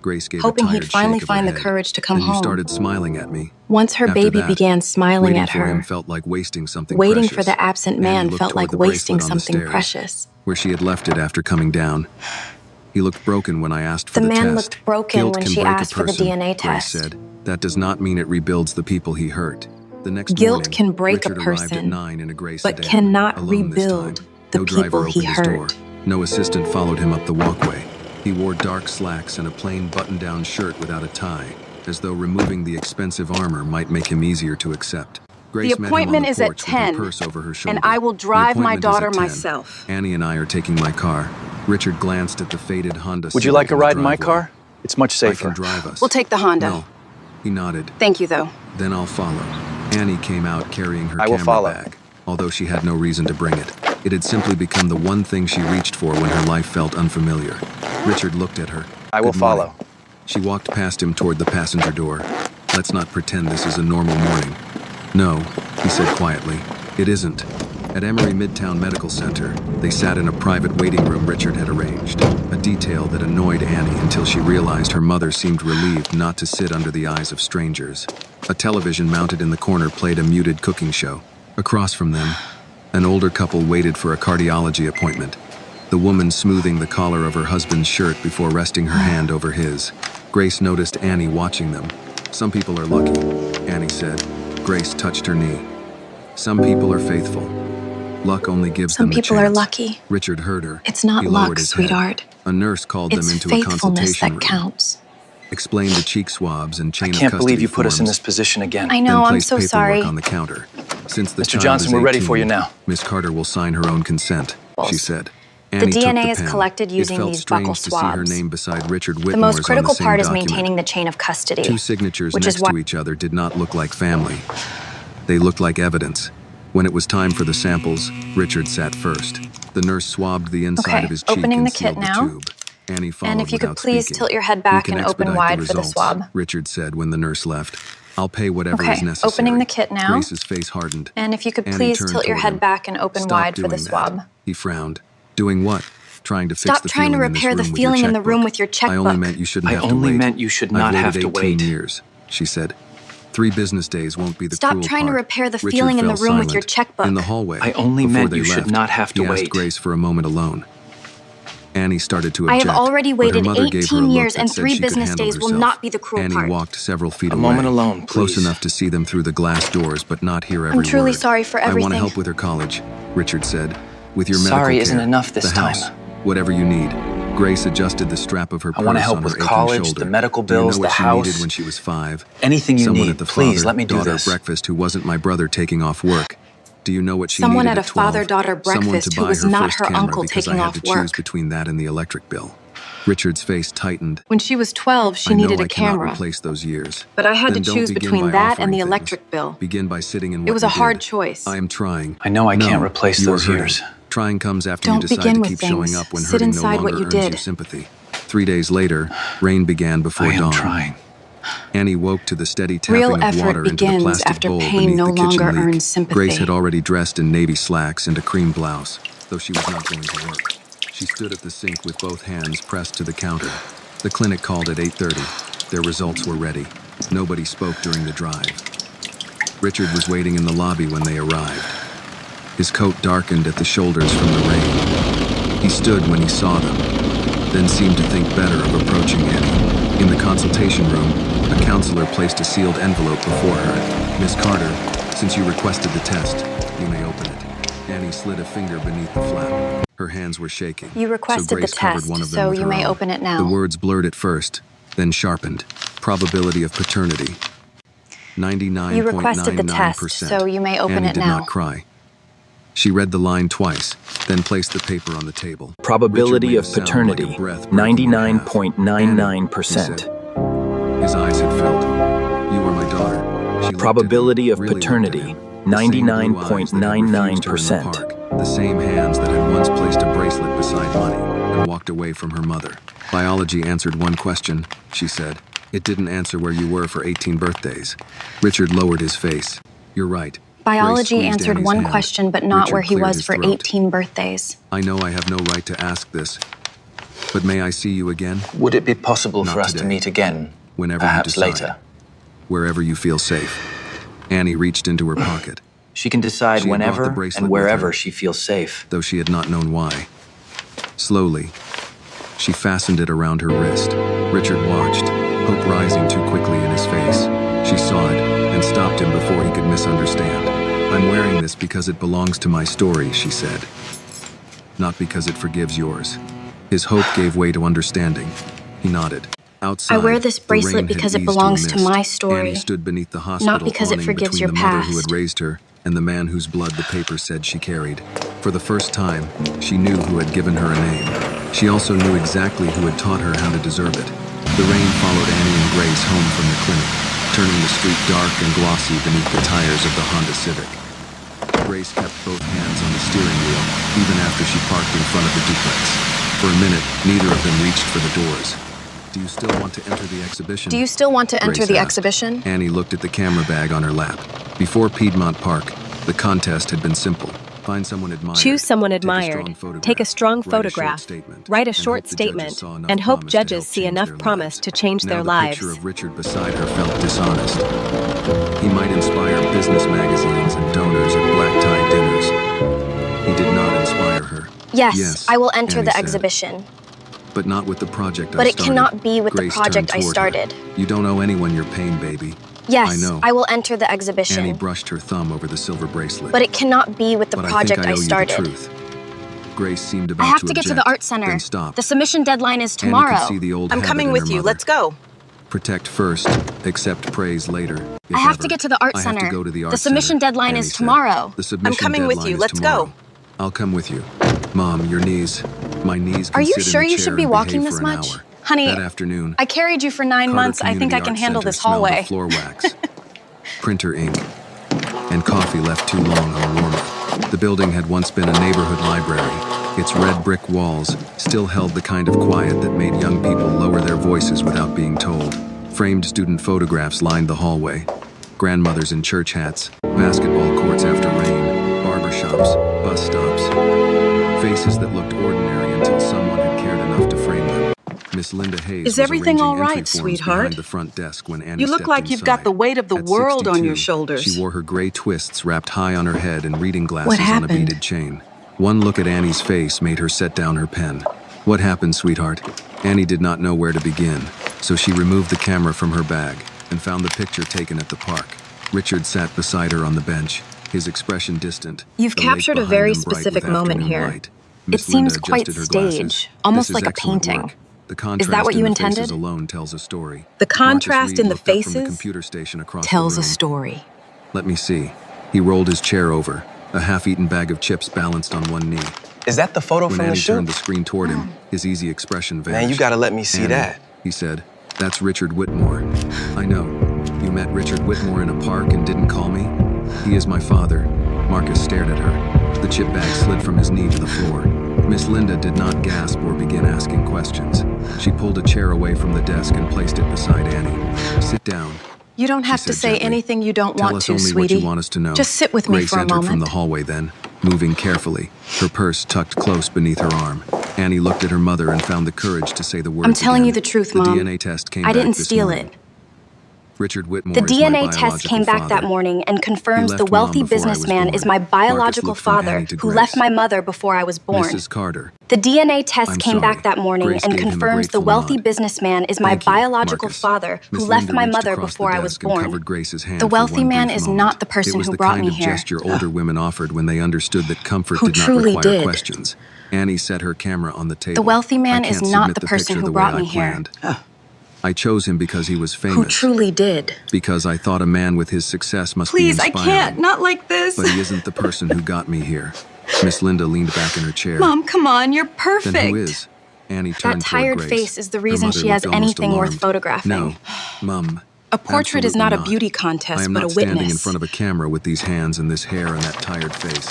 Grace gave Hoping a tired he'd finally shake of her find the head. courage to come Then you home. started smiling at me. Once her After baby that, began smiling waiting at for him her, felt like wasting something waiting precious. for the absent Annie man looked felt toward like the wasting bracelet on the something stairs, precious. where she had left it after coming down. He looked broken when I asked for The the man test. looked broken Guilt when can she break a asked for the person, DNA Grace test. said. That does not mean it rebuilds the people he hurt. The next Guilt morning, can break a Richard arrived at person, 9 in a gray but sedan, cannot alone this rebuild time. the No driver people he opened his door. hurt. No assistant followed him up the walkway. He wore dark slacks and a plain button-down shirt without a tie, as though removing the expensive armor might make him easier to accept. Grace The met him on appointment the is at porch with her 10, purse over her shoulder. and I will The drive my appointment is daughter at 10. myself. Annie and I are taking my car. Richard glanced at the faded Honda Would you Civic like a in the ride in my driveway. car? It's much I safer. can drive us. We'll take the Honda. No. He nodded. Thank you, though. Then I'll follow. Annie came out carrying her I will camera follow. bag, although she had no reason to bring it. It had simply become the one thing she reached for when her life felt unfamiliar. Richard looked at her. I will Good morning. follow. She walked past him toward the passenger door. Let's not pretend this is a normal morning. No, he said quietly. It isn't. At Emory Midtown Medical Center, they sat in a private waiting room Richard had arranged, a detail that annoyed Annie until she realized her mother seemed relieved not to sit under the eyes of strangers. A television mounted in the corner played a muted cooking show. Across from them, an older couple waited for a cardiology appointment, the woman smoothing the collar of her husband's shirt before resting her hand over his. Grace noticed Annie watching them. Some people are lucky, Annie said. Grace touched her knee. Some people are faithful. Luck only gives Some them the people are chance. lucky. Richard heard her. It's not He lowered luck, his head. sweetheart. A nurse called them It's into a faithfulness consultation that room, counts. explained the cheek swabs and chain I of can't custody believe you put us in forms, this position again. I know, then I'm placed so paperwork sorry. on the counter. Since the Mr. child Johnson, is we're ready 18, for you now. Miss Carter will sign her own consent, she said. The Annie took DNA is pen. collected using it felt these strange buccal to see her swabs. name beside Richard The Whitmore's most critical on the same part is document. maintaining the chain of custody. Two signatures which next is why to each other did not look like family. They looked like evidence. When it was time for the samples, Richard sat first. The nurse swabbed the inside Okay, of his cheek opening and the kit sealed now. the tube. Annie followed And if you could without please speaking. tilt your head "We back can and open expedite wide the for the results," swab. Richard said when the nurse left. I'll pay whatever Okay, is necessary. opening the kit now. Grace's face hardened. And if you could Annie please turned tilt your toward head him. back and open Stop wide for the doing that. swab. He frowned. Doing what? Trying to fix Stop the trying to feeling in this repair the room with feeling your in the room checkbook. with your I only checkbook. meant you shouldn't I have to only wait. meant you should I've not waited have to 18 wait. years, she said. 3 business days won't be the Stop cruel trying to part. repair the Richard feeling in the fell room with your silent. checkbook. In the hallway. I only before meant they you should left, not have to he asked wait. Grace for a moment alone. Annie started to I object. have already but her waited mother gave her a 18 look years, that and said 3 she could business handle days will herself. not be the cruel Annie part. walked several feet A away, moment alone, close please. enough to see them through the glass doors, but not hear every word. truly sorry for I want everything. to help with her college, Richard said. With your medical Sorry care, isn't enough this the house, time. whatever you need. Grace adjusted the strap of her I purse wanna help on with her aching college, shoulder. the medical Do you bills, know what the she house? needed when she was 5? Anything you Someone need, at the please father, let me do daughter this. breakfast who wasn't my brother taking off work. Do you know what she Someone needed at a 12? father-daughter Someone breakfast to who buy was her not first her camera uncle because taking I had off to choose work. between that and the electric bill. Richard's face tightened. When she was 12, she I know needed a I cannot camera. replace those years. But I had Then to don't choose begin between by that and offering the things. electric bill. Begin by sitting in what It was you a hard did. choice. I am trying. I know I can't No, replace you are those hurting. years. Trying comes after you Don't decide begin to with keep things. showing up when Sit hurting no inside what longer you earns did. you sympathy. 3 days later, rain began before I am dawn. trying. Annie woke to the steady tapping Real of effort water into the begins plastic after bowl pain beneath no the kitchen longer leak. earns sympathy. Grace had already dressed in navy slacks and a cream blouse, though she was not going to work. She stood at the sink with both hands pressed to the counter. The clinic called at 8:30. Their results were ready. Nobody spoke during the drive. Richard was waiting in the lobby when they arrived. His coat darkened at the shoulders from the rain. He stood when he saw them, then seemed to think better of approaching Annie. In the consultation room, a counselor placed a sealed envelope before her. "Miss Carter, since you requested the test, you may open it." Annie slid a finger beneath the flap. Her hands were shaking. You requested so Grace the covered test, one of them so with you her may own. open it now. The words blurred at first, then sharpened. Probability of paternity. 99.99%. You requested the test, so you may open Annie it did now. not cry. She read the line twice, then placed the paper on the table. Probability Richard of made a sound like a paternity, breath breaking in half. 99.99%. Annie, he said. His eyes had filled. "You are my daughter." She looked at Probability him, of really looked at paternity, him. The same blue eyes that had refused her in the 99.99%. park. The same hands that had once placed a bracelet beside money and walked away from her mother. "Biology answered one question," she said. "It didn't answer where you were for 18 birthdays." Richard lowered his face. "You're right." Biology Grace squeezed answered Annie's one hand. question, but not Richard where he cleared was his for throat. 18 birthdays. "I know I have no right to ask this, but may I see you again? Would it be possible Not for us to today. meet again? Whenever you Perhaps decide. later. Wherever you feel safe." Annie reached into her pocket, She can decide She had brought the whenever bracelet and with wherever her. she feels safe. though she had not known why. Slowly, she fastened it around her wrist. Richard watched, hope rising too quickly in his face. She saw it and stopped him before he could misunderstand. "I'm wearing this because it belongs to my story," she said. "Not because it forgives yours." His hope gave way to understanding. He nodded. Outside, I wear this the bracelet rain had because it eased to a belongs to mist. my story, Annie stood beneath the hospital because it awning forgives between your the mother who past. had raised her and the man whose blood the paper said she carried. For the first time, she knew who had given her a name. She also knew exactly who had taught her how to deserve it. The rain followed Annie and Grace home from the clinic, turning the street dark and glossy beneath the tires of the Honda Civic. Grace kept both hands on the steering wheel, even after she parked in front of the duplex. For a minute, neither of them reached for the doors. "Do you still want to enter the exhibition?" Do you still want to enter Grace the asked. exhibition? Annie looked at the camera bag on her lap. Before Piedmont Park, the contest had been simple. Find someone admired. Choose someone take a strong admired. photograph, Take a strong write a short photograph. statement, Write a and short hope the judges statement. saw enough And hope promise to judges help see change enough their promise lives. to change Now their the lives. picture of Richard beside her felt dishonest. He might inspire business magazines and donors at black tie dinners. He did not inspire her. Yes, I will enter Annie the said. exhibition. But not with the project I But it started. cannot be with the Grace project turned I toward started. her. "You don't owe anyone your pain, baby." Yes, I know. I will enter the Annie exhibition. brushed her thumb over the silver bracelet. But it cannot be with the But project I think I I owe you the started. truth. Grace seemed I about have to to get to object, the art center. then stopped. The submission deadline is Annie tomorrow. could see the old I'm habit coming in with her you. mother. Let's go. Protect first, accept praise later. if I have ever. to get to the art I have center. to go to the art The submission center, deadline Annie is said. tomorrow. The submission I'm coming with deadline you. is Let's tomorrow. go. I'll come with you. Mom, your knees. My knees can Are you sit in sure the you chair should be and walking behave this for an much? hour. Honey, That afternoon, I carried you for 9 Carter months. I think I Community can Art handle Center this smelled of hallway. floor wax, printer ink, and coffee left too long on a warmer. The building had once been a neighborhood library. Its red brick walls still held the kind of quiet that made young people lower their voices without being told. Framed student photographs lined the hallway. Grandmothers in church hats, basketball courts after rain, barber shops, bus stops. Faces that looked ordinary until someone had cared enough to frame them. Miss Linda Hayes Is was everything arranging all entry right, forms sweetheart? behind the front desk when Annie You look stepped like you've got inside. the weight of the At world on your 62, shoulders. She wore her gray twists wrapped high on her head and reading glasses What on a happened? beaded chain. One look at Annie's face made her set down her pen. "What happened, sweetheart?" Annie did not know where to begin, so she removed the camera from her bag and found the picture taken at the park. Richard sat beside her on the bench, his expression distant. You've the lake captured a behind very them bright specific with moment afternoon here. light. It Miss seems Linda quite adjusted her glasses. staged, almost "This is like a excellent painting. work. The contrast that what in you the intended? faces alone tells a story." The Marcus contrast Reed in the looked up from the faces computer station across tells the a room. story. "Let me see." He rolled his chair over, A half-eaten bag of chips balanced on one knee. Is that the photo When from the Annie shoot? turned the screen toward him, his easy expression vanished. Man, you gotta let me see Annie, that. he said, "That's Richard Whitmore." "I know. You met Richard Whitmore in a park and didn't call me?" "He is my father." Marcus stared at her. The chip bag slid from his knee to the floor. Miss Linda did not gasp or begin asking questions. She pulled a chair away from the desk and placed it beside Annie. "Sit down." You don't have she to said say gently. anything you don't "Tell want us to, only sweetie. what you want us to know." Just sit with me Grace for a entered moment. from the hallway then, moving carefully, her purse tucked close beneath her arm. Annie looked at her mother and found the courage to say the words I'm telling again. you the truth, The Mom. DNA test came I back didn't this steal morning. it. Richard Whitmore The is my DNA test biological came back father. that morning and He confirms left the Mom wealthy before I was businessman born. is my Marcus biological looked from father Annie to who Grace. left my mother before I was born. Mrs. Carter. The DNA test I'm came sorry. back that morning Grace and gave him a confirms the grateful wealthy nod. businessman is my "Thank you, biological Marcus." father who Miss left Linda my reached mother across the before I was desk and born. covered Grace's hand The for wealthy one man brief is moment. not the person It was who the brought kind me of here. gesture older women offered when they understood that comfort Who did not truly require did. questions. Annie set her camera on the table. The wealthy man "I is can't not submit the person picture who the brought way me I here. planned. I chose him because he was famous. Who truly did. Because I thought a man with his success must Please, be I inspiring. can't. Not like this. But he isn't the person who got me here. Miss Linda leaned back in her chair. Mom, come on. You're perfect. Then who is? Annie turned That tired toward Grace. face is the Her reason mother she has looked almost anything worth alarmed. photographing. No, Mum. A portrait is Absolutely not a beauty contest, I am but not a standing witness. in front of a camera with these hands and this hair and that tired face.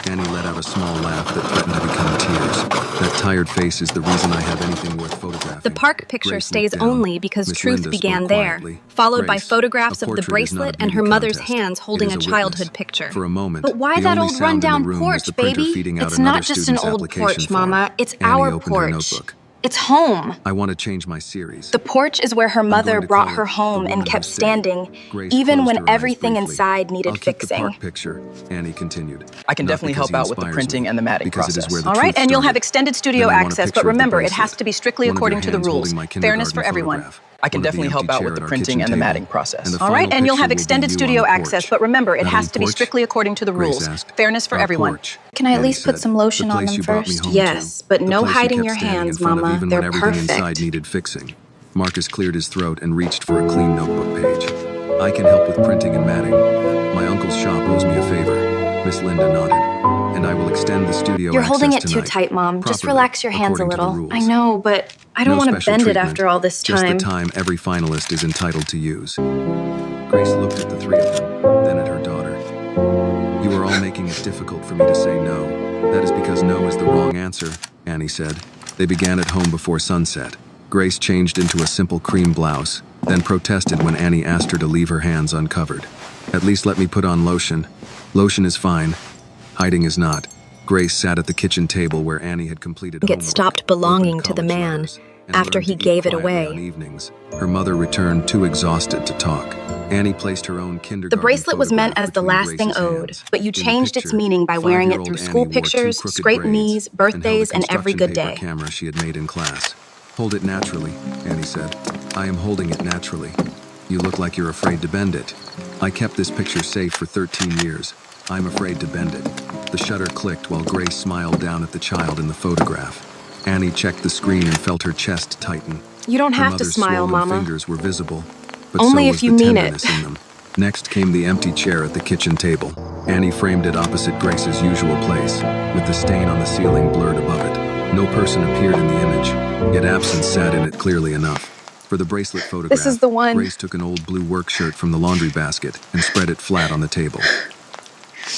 Annie let out a small laugh that threatened to become tears. That tired face is the reason I have anything worth photographing. The park picture Grace stays looked down. only because Miss truth Linda began spoke there, quietly. followed by "Grace, photographs a of the portrait is not a bracelet and beauty her mother's contest. hands It holding is a witness. childhood picture. For a moment, But why the that only old sound in the rundown room was porch, the printer baby? feeding out It's another not just an student's old application porch, form. Mama. It's Annie our opened her porch. notebook. It's home. "I want to change my series. The porch is where her mother going to brought call her it home The and Woman kept Who Stayed." standing, Grace even closed when her eyes everything briefly. inside needed "I'll keep the fixing. park picture," Annie continued. I can "Not definitely because help he out with the inspires printing me, and the matting because it is process. where the All right, truth and you'll have started. extended studio Then I want a access, picture but of the remember, it has bracelet. to be strictly One of your according to the hands rules. holding my Fairness for kindergarten everyone. photograph. I can One of the definitely empty help out chair with at the our printing kitchen and the table. matting process. And the All right, final and you'll picture have will be extended you on studio the access, porch. but remember, it That has old to be porch? strictly according to the Grace rules. asked. Fairness for "Our everyone. porch," Can I at Annie least put said. some lotion "The on place them you brought me first? home Yes, to. but The no place you hiding kept your standing in hands, front of Mama. even They're when everything inside perfect. needed fixing. Marcus cleared his throat and reached for a clean notebook page. "I can help with printing and matting. My uncle's shop owes me a favor." Miss Linda nodded. "And I will extend the studio You're holding it access too tonight, tight, Mom. Just properly, relax your hands a according to the little. rules. I know, but I don't No want to special bend it treatment, after all this just time. the time every finalist is entitled to use." Grace looked at the three of them, then at her daughter. "You are all making it difficult for me to say no. That is because no is the wrong answer," Annie said. They began at home before sunset. Grace changed into a simple cream blouse, then protested when Annie asked her to leave her hands uncovered. "At least let me put on lotion." "Lotion is fine. Hiding is not." Grace sat at the kitchen table where Annie had completed It homework, stopped belonging opened to the college man letters, and after learned he to eat gave it quietly away. on evenings. Her mother returned too exhausted to talk. Annie placed her own The kindergarten bracelet was meant photograph as the between last thing Grace's owed, hands. but you In the changed its picture, meaning by wearing it 5-year-old through Annie school wore two pictures, crooked scraped braids knees, and held a birthdays, and every construction good paper day. camera she had made in class. "Hold it naturally," Annie said. "I am holding it naturally. You look like you're afraid to bend it. I kept this picture safe for 13 years. I'm afraid to bend it." The shutter clicked while Grace smiled down at the child in the photograph. Annie checked the screen and felt her chest tighten. You don't Her have to mother's smile, swollen Mama. fingers were visible, but Only so if was you the mean it. tenderness in them. Next came the empty chair at the kitchen table. Annie framed it opposite Grace's usual place, with the stain on the ceiling blurred above it. No person appeared in the image, yet absence sat in it clearly enough. For the bracelet photograph, This is the one. Grace took an old blue work shirt from the laundry basket and spread it flat on the table.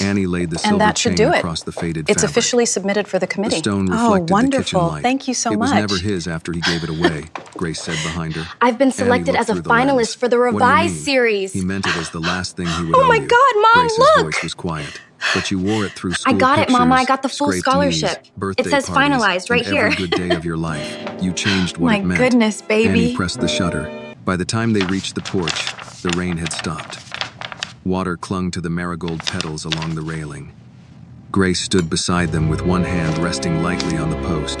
Annie laid the silver And that should chain do it. across the faded It's fabric. officially submitted for the The committee. stone Oh, reflected the kitchen wonderful. light. Thank you so It was much. never his after he gave it away, Grace said behind her. I've been Annie selected looked as a through the lens. finalist for the "What do you revised mean?" series. He meant it as the last thing he would Oh owe my you. God, Mom, Grace's look! voice was quiet. "But you wore it through I school got it, Mama. I pictures, got the full scraped scholarship. knees, birthday It says parties, finalized right and here. every good day of your life. You changed what My it meant." goodness, baby. Annie pressed the shutter. By the time they reached the porch, the rain had stopped. Water clung to the marigold petals along the railing. Grace stood beside them with one hand resting lightly on the post,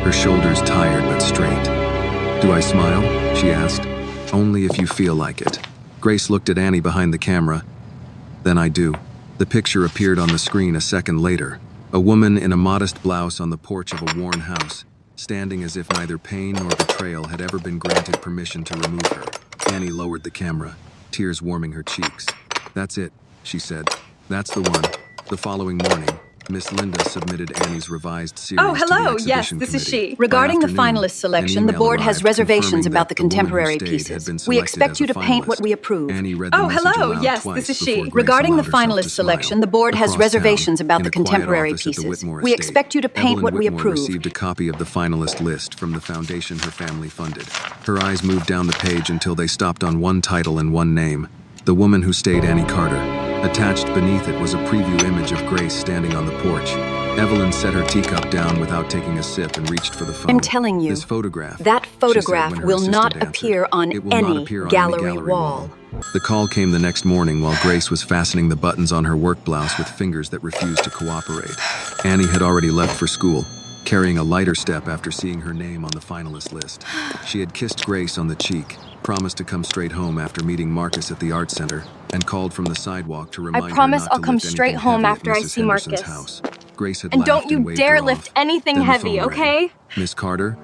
her shoulders tired but straight. "Do I smile?" she asked. "Only if you feel like it." Grace looked at Annie behind the camera. "Then I do." The picture appeared on the screen a second later. A woman in a modest blouse on the porch of a worn house, standing as if neither pain nor betrayal had ever been granted permission to remove her. Annie lowered the camera, tears warming her cheeks. "That's it," she said. "That's the one. The following morning, Miss Linda submitted Annie's revised series Oh, to the hello. Yes, exhibition this is committee. she. Regarding By the afternoon, finalist selection, an the email board has arrived reservations confirming about that the woman who contemporary stayed had pieces. been We selected expect as you a to paint what finalist. we approve. Annie read the Oh, message hello. aloud Yes, twice this is before she. Grace Regarding the allowed herself finalist to smile. selection, the board has Across town, reservations about in the a quiet contemporary office at the pieces. Whitmore We estate, expect you to paint Evelyn what we Whitmore approve. received a copy of the finalist list from the foundation her family funded. Her eyes moved down the page until they stopped on one title and one name: The Woman Who Stayed, Annie Carter. Attached beneath it was a preview image of Grace standing on the porch. Evelyn set her teacup down without taking a sip and reached for the phone. I'm telling you, This photograph, that she said photograph when her will assistant not answered, appear on "It will any not appear on gallery any wall." The call came the next morning while Grace was fastening the buttons on her work blouse with fingers that refused to cooperate. Annie had already left for school, carrying a lighter step after seeing her name on the finalist list. She had kissed Grace on the cheek, promised to come straight home after meeting Marcus at the art center, and called from the sidewalk to remind her promise not I'll to come lift straight anything home heavy at after I Mrs. see Henderson's Marcus. house. Grace had And laughed don't you waved dare her lift off. anything Then the heavy, phone rang. okay? Miss Carter?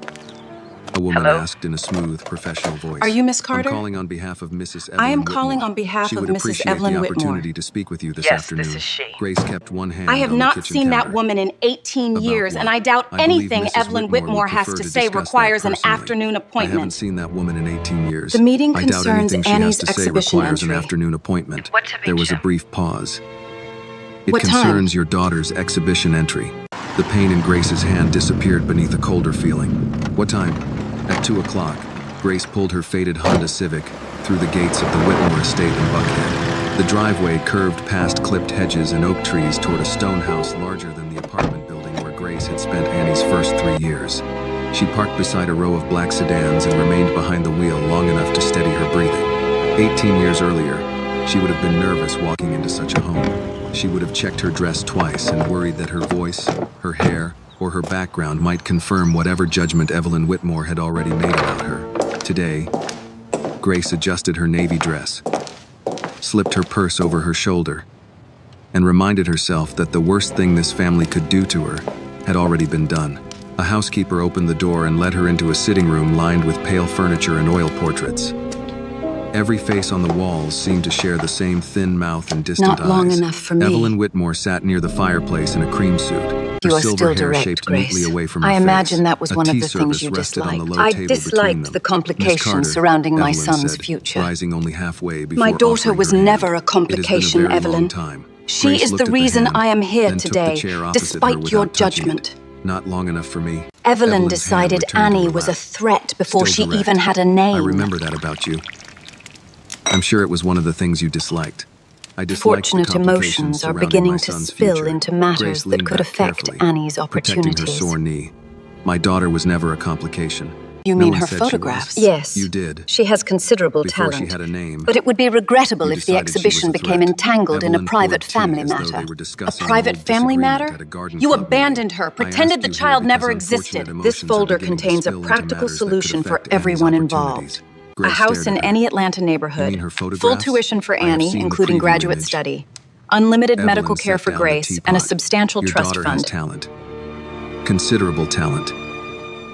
A woman asked in a smooth, professional voice. Are you Miss Carter? I'm calling on behalf of Mrs. Evelyn I am Whitmore. calling on behalf She of would Mrs. appreciate Evelyn the Whitmore. opportunity to speak with you this Yes, afternoon. this is she. Grace kept one hand I have on the not kitchen seen that counter. woman in 18 About years, what? and I doubt I believe anything Mrs. Evelyn Whitmore would has prefer to to say discuss that requires an personally. afternoon I haven't appointment. seen that woman in 18 years. The meeting I doubt concerns anything she Annie's has to say exhibition requires an entry. afternoon appointment. What to There was a picture? brief pause. It What time? concerns your daughter's exhibition entry. The pain in Grace's hand disappeared beneath a colder feeling. What time? At 2 o'clock, Grace pulled her faded Honda Civic through the gates of the Whitmore estate in Buckhead. The driveway curved past clipped hedges and oak trees toward a stone house larger than the apartment building where Grace had spent Annie's first 3 years. She parked beside a row of black sedans and remained behind the wheel long enough to steady her breathing. 18 years earlier, she would have been nervous walking into such a home. She would have checked her dress twice and worried that her voice, her hair, or her background might confirm whatever judgment Evelyn Whitmore had already made about her. Today, Grace adjusted her navy dress, slipped her purse over her shoulder, and reminded herself that the worst thing this family could do to her had already been done. A housekeeper opened the door and led her into a sitting room lined with pale furniture and oil portraits. Every face on the walls seemed to share the same thin mouth and distant Not eyes. long enough for me. Evelyn Whitmore sat near the fireplace in a cream suit. You Her are silver still hair direct, shaped Grace. neatly away from her I face. imagine that was A one of tea the things service you rested on the disliked. low I table between disliked them. the complications Miss Carter, surrounding my Evelyn son's said, future. rising only halfway before My daughter offering was her hand. never a It has been complication, very long Evelyn. time. She Grace is looked the at reason hand, I am here then took the today, chair opposite her despite your without touching it. judgment. Not long enough for me. Evelyn Evelyn's hand decided returned to Annie her was a lap. threat before Still she direct. even had a name. I remember that about you. I'm sure it was one of the things you disliked. I disliked the Fortunate complications emotions are surrounding beginning my to son's spill future. into matters Grace that leaned could back affect carefully, Annie's protecting her opportunities. sore knee. My daughter was never a complication. You No mean one her said she was. photographs? Yes. You did. She has considerable Before talent. she had a name. But it would be regrettable You if the decided she was exhibition a became threat. entangled in a Evelyn private poured tea family as though matter. they were A discussing private old family disagreement matter? at a garden You club abandoned meeting. her, I pretended asked the you child here never because existed. unfortunate This emotions are folder beginning to contains a spill into practical matters that could solution for affect Annie's everyone opportunities. involved. A Grace house stared in at her. any Atlanta You neighborhood. mean her Full photographs? tuition for I have Annie, seen the including preview graduate image. study. Unlimited Evelyn medical care set for down the Grace and a teapot. substantial Your trust daughter fund. has talent. Considerable talent.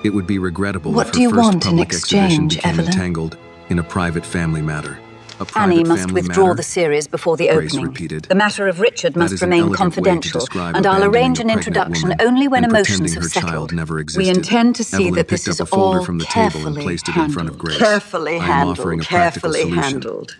It would be regrettable What if do her you first want in public exhibition exchange, became Evelyn? entangled in a private family matter. A private Annie must family withdraw matter? the series before the Grace opening. repeated. The matter of Richard That must is an remain elegant way to confidential, describe and I'll abandoning arrange a an pregnant introduction woman only when and emotions pretending have her settled. child never We existed. intend to see Evelyn that picked this is up a folder all from the table and carefully placed it in front of Grace. Carefully I am offering a practical carefully solution. handled.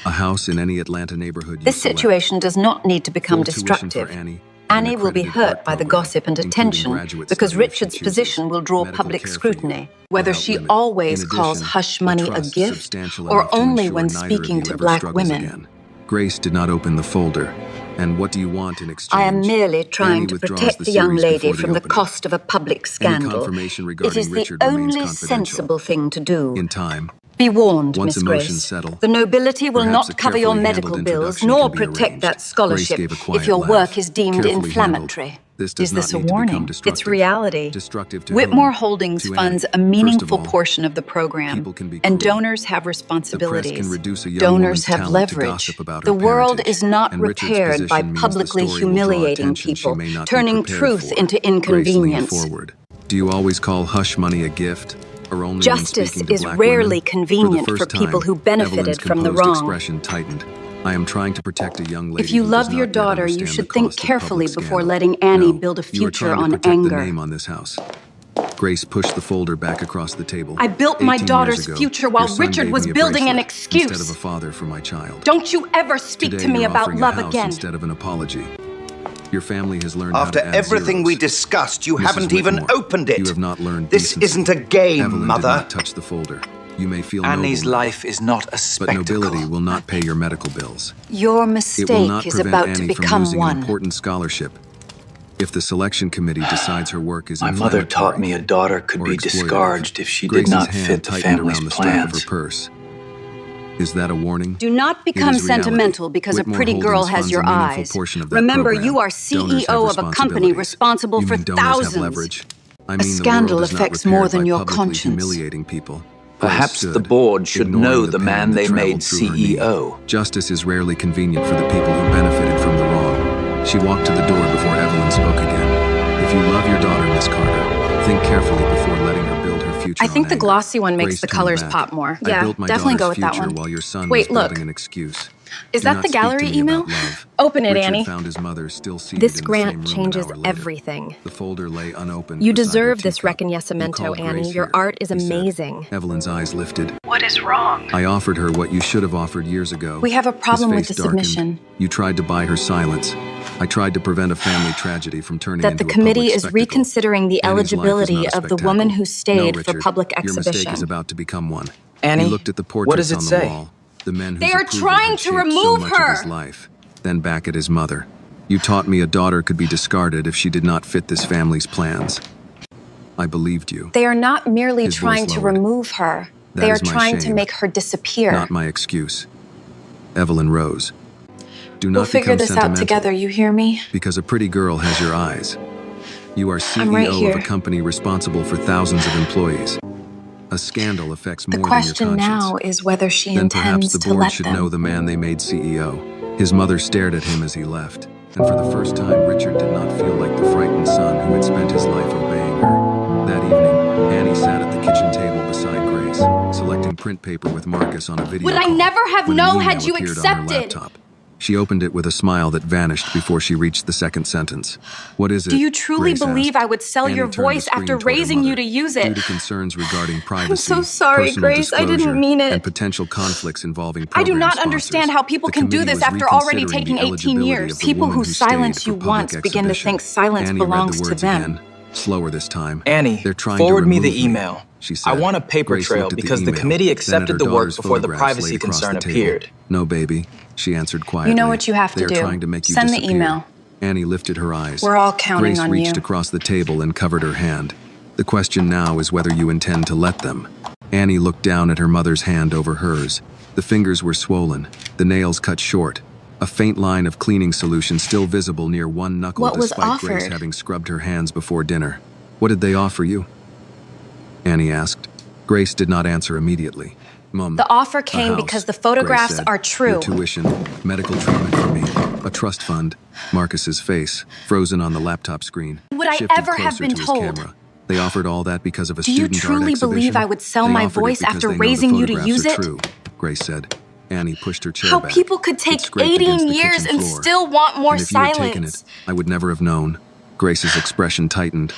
A house in any Atlanta neighborhood you This select. situation does not need to become Full tuition for destructive. Annie, Annie an will be accredited hurt art by the program, gossip and including attention graduate because study if she Richard's chooses, position will draw medical public care for you, scrutiny. Whether without she limit. always In calls addition, hush a money a trust gift substantial or enough to only ensure when neither of speaking you to ever black struggles women. again. Grace did not open the folder. And what do you want in exchange? I am merely trying Annie to withdraws protect the the young series lady before the from the opening. cost of a public Any scandal. confirmation It regarding is the Richard remains only confidential. sensible thing to do. In time, Be warned, once Miss emotions Grace. settle, The nobility will perhaps not a cover your carefully medical handled bills introduction nor can be protect arranged. that scholarship Grace gave a quiet if your laugh. work is deemed Carefully inflammatory. handled. This does Is this a not need to become warning? destructive. It's reality. Destructive to Whitmore whom? Holdings To funds Annie. a First of meaningful all, portion of the program, people can be and cruel. donors have The responsibilities. press can reduce a young Donors woman's have talent to leverage. gossip about The her world parentage, is not and Richard's repaired by position means the publicly story will draw humiliating attention she people, may not be turning prepared truth for. into Grace leaned inconvenience. forward. Do you always call hush money a gift? Or only Justice when speaking to is black rarely women? convenient For the for first people time, who benefited Evelyn's from the composed wrong. expression tightened. I am trying to protect a young lady If you who does love not your yet daughter, you understand should the think cost of carefully public before scandal. letting Annie No, build a you are future trying to on protect anger. the name on this house. Grace pushed the folder back across the table. I built my 18 years daughter's ago, future your while son Richard gave was me a building an bracelet excuse. instead of a father for my child. Don't you ever speak Today to me you're about offering love a house again. instead of an apology. Your family has learned After how to add everything zeros. we discussed, you Mrs. haven't even Whitmore, opened it. You have not learned This decency. isn't a game, Evelyn Mother. did not touch the folder. You may feel Annie's noble now, life is not a but spectacle. nobility will not pay your medical bills. Your It will mistake not is prevent about Annie to from become losing an one. important scholarship. If the selection committee decides her work is My mother taught inflammatory me a daughter could or be exploitative, discouraged if she did Grace's not hand fit the tightened family's around the strap of plans. her purse. Is that a warning? Do not It become is reality. sentimental because Whitmore a pretty girl Holdings has funds your a meaningful eyes. portion of that Remember, program. you are Donors have CEO of a company responsibilities. responsible You for mean donors have thousands. leverage? I A mean, the scandal world is not affects more repaired than by your publicly conscience. humiliating people. Grace Perhaps stood, the board should ignoring know the the pain man that they traveled made through her knee. CEO. Justice is rarely convenient for the people who benefited from the wrong. She walked to the door before Evelyn spoke again. If you love your daughter, Miss Carter, think carefully before letting her build her future I think on the anger. glossy one makes Grace the turned colors back. pop more. I Yeah, built my definitely go daughter's with that future one. while your son Wait, was look. building an excuse. Is Do that not the speak gallery to me email? about love. Open it, Richard Annie. found his mother still seated This in the grant same room changes an hour later. everything. The folder lay unopened. You beside her deserve this teacup. You reconocimiento, called Annie. Grace Your here, art is he said. amazing. Evelyn's eyes lifted. What is wrong? I offered her what you should have offered years ago. We have a problem His with face the darkened. submission. You tried to buy her silence. I tried to prevent a family tragedy from turning That into the a committee public is spectacle. reconsidering the Annie's life is eligibility not a of the woman spectacle. who stayed No, for Richard, public your mistake exhibition. is about to become one. Annie, He looked at the what does portraits it on the say? wall. The men whose They are approval trying had to shaped so remove much her. of his life. Then back at his mother. You taught me a daughter could be discarded if she did not fit this family's plans. I believed you. They are not merely His trying voice to lowered. remove her. That They are is my trying to shame. make her disappear. Not my excuse. Evelyn rose. Do not We'll figure become this out sentimental, together, you hear me? because a pretty girl has your eyes. You are CEO I'm right of here. a company responsible for thousands of employees. A scandal affects The more question than your conscience. now is whether she Then perhaps intends the to board let should them. know the man they made CEO. His mother stared at him as he left, and for the first time Richard did not feel like the frightened son who had spent his life obeying her. That evening, Annie sat at the kitchen table beside Grace, selecting print paper with Marcus on a video Would I call never have when an known email had you appeared on her accepted? laptop. She opened it with a smile that vanished before she reached the second sentence. What is it? Do you truly Grace believe asked. I would sell Annie your turned the voice screen after toward her raising you mother. to use Due it? to concerns regarding privacy, so sorry, personal Grace. I didn't disclosure, mean it. and potential conflicts involving I do program not sponsors, understand how people the can do committee this was after already reconsidering taking the 18 eligibility years. of the People woman who stayed silence for you public once begin to exhibition. think silence Annie belongs read the to words them. again, slower this time. Annie, They're trying forward to me remove the email. she said. I want a paper Grace trail looked at because the email, committee then at accepted her the work daughter's before the photographs laid privacy across the concern table. appeared. No, baby, she answered quietly. You know what you have to They are do. trying to make you Send the disappear. email. Annie lifted her eyes. We're all counting Grace on reached you. across the table and covered her hand. The question now is whether you intend to let them. Annie looked down at her mother's hand over hers. The fingers were swollen, the nails cut short. A faint line of cleaning solution still visible near one knuckle What was despite Grace offered? having scrubbed her hands before dinner. What did they offer you? Annie asked. Grace did not answer immediately. Mom, The offer a came house, because the Grace photographs said. are true. Your tuition, medical treatment for me, a trust fund. Marcus's face, frozen on the laptop screen, Would I shifted ever have closer been to his told? camera. They offered all that because of a Do you student art truly exhibition? believe I would sell They my offered it voice because after they know the raising you to photographs use are it? True, Grace said. Annie pushed her chair How back. people could It take scraped against 18 the years kitchen and floor. still want more And if you had taken silence. it, I would never have known. Grace's expression tightened.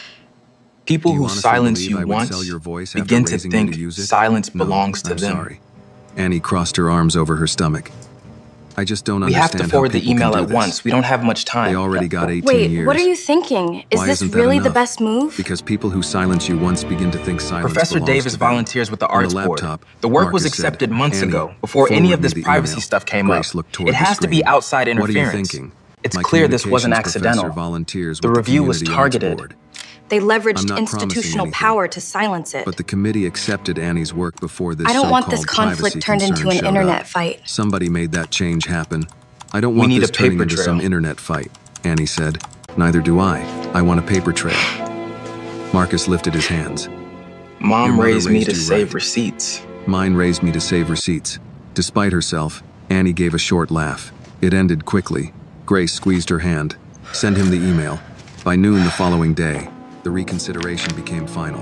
People Do you who honestly after believe I would once sell your voice after begin to raising you think use it? silence No, belongs to I'm them. sorry. Annie crossed her arms over her stomach. I just don't We have understand to forward how the people email can do at this. once. We don't have much time. They already got 18 Wait, years. what are you thinking? Is Why this isn't that really the enough? best move? Because people who silence you once begin to think silence Professor belongs Davis to them. volunteers with the On arts board. laptop, The work was Marcus said, accepted months "Annie, ago, before any forward of me this the privacy email." stuff came Grace up. looked toward It the has to be screen. outside What are you interference. thinking? It's My clear this wasn't communications professor accidental. volunteers The with review was Community Arts targeted. Board. They I'm leveraged not promising institutional anything. power to silence it. But the committee accepted Annie's work before this I don't want this so-called conflict privacy turned into concern an showed internet up. fight. Somebody made that change happen. I don't We want need this a turning paper into trail. some internet fight, Annie said. Neither do I. I want a paper trail. Marcus lifted his hands. Your Mom mother raised me raised to you save right. receipts. Mine raised me to save receipts. Despite herself, Annie gave a short laugh. It ended quickly. Grace squeezed her hand. Send him the email. By noon the following day, the reconsideration became final.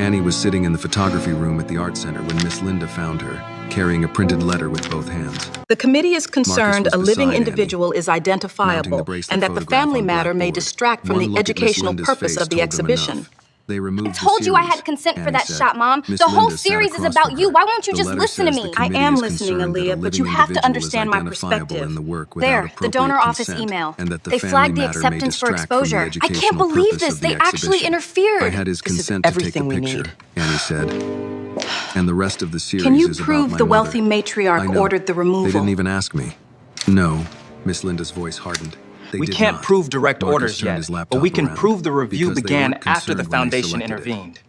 Annie was sitting in the photography room at the art center when Miss Linda found her, carrying a printed letter with both hands. The committee is concerned was a living beside individual is mounting identifiable the bracelet and that the photograph family on matter may blackboard. distract from One the look at Miss educational Linda's purpose face of the told them exhibition. enough. They removed I told the you I series, had consent for Annie that said. shot, Mom. Miss The whole Linda sat series is across about from you. her. Why won't you The just letter listen to says me? the I committee am is listening, concerned that a Aaliyah, but you living have to individual understand is my identifiable perspective. in the work without There, the appropriate donor office consent, email. and that the They family flagged the matter may acceptance for distract from the exposure. I can't educational believe purpose this. of the They actually exhibition. interfered. I had his This is consent to take the everything we picture, need. Annie said. And the rest of the series Can you is about prove my the wealthy mother. matriarch I know. ordered the removal? They didn't even ask me. No. Miss Linda's voice hardened. They We did can't not. prove direct Marcus orders turned yet, his but laptop we can around prove the review because they began weren't after the concerned when they foundation selected it. intervened. I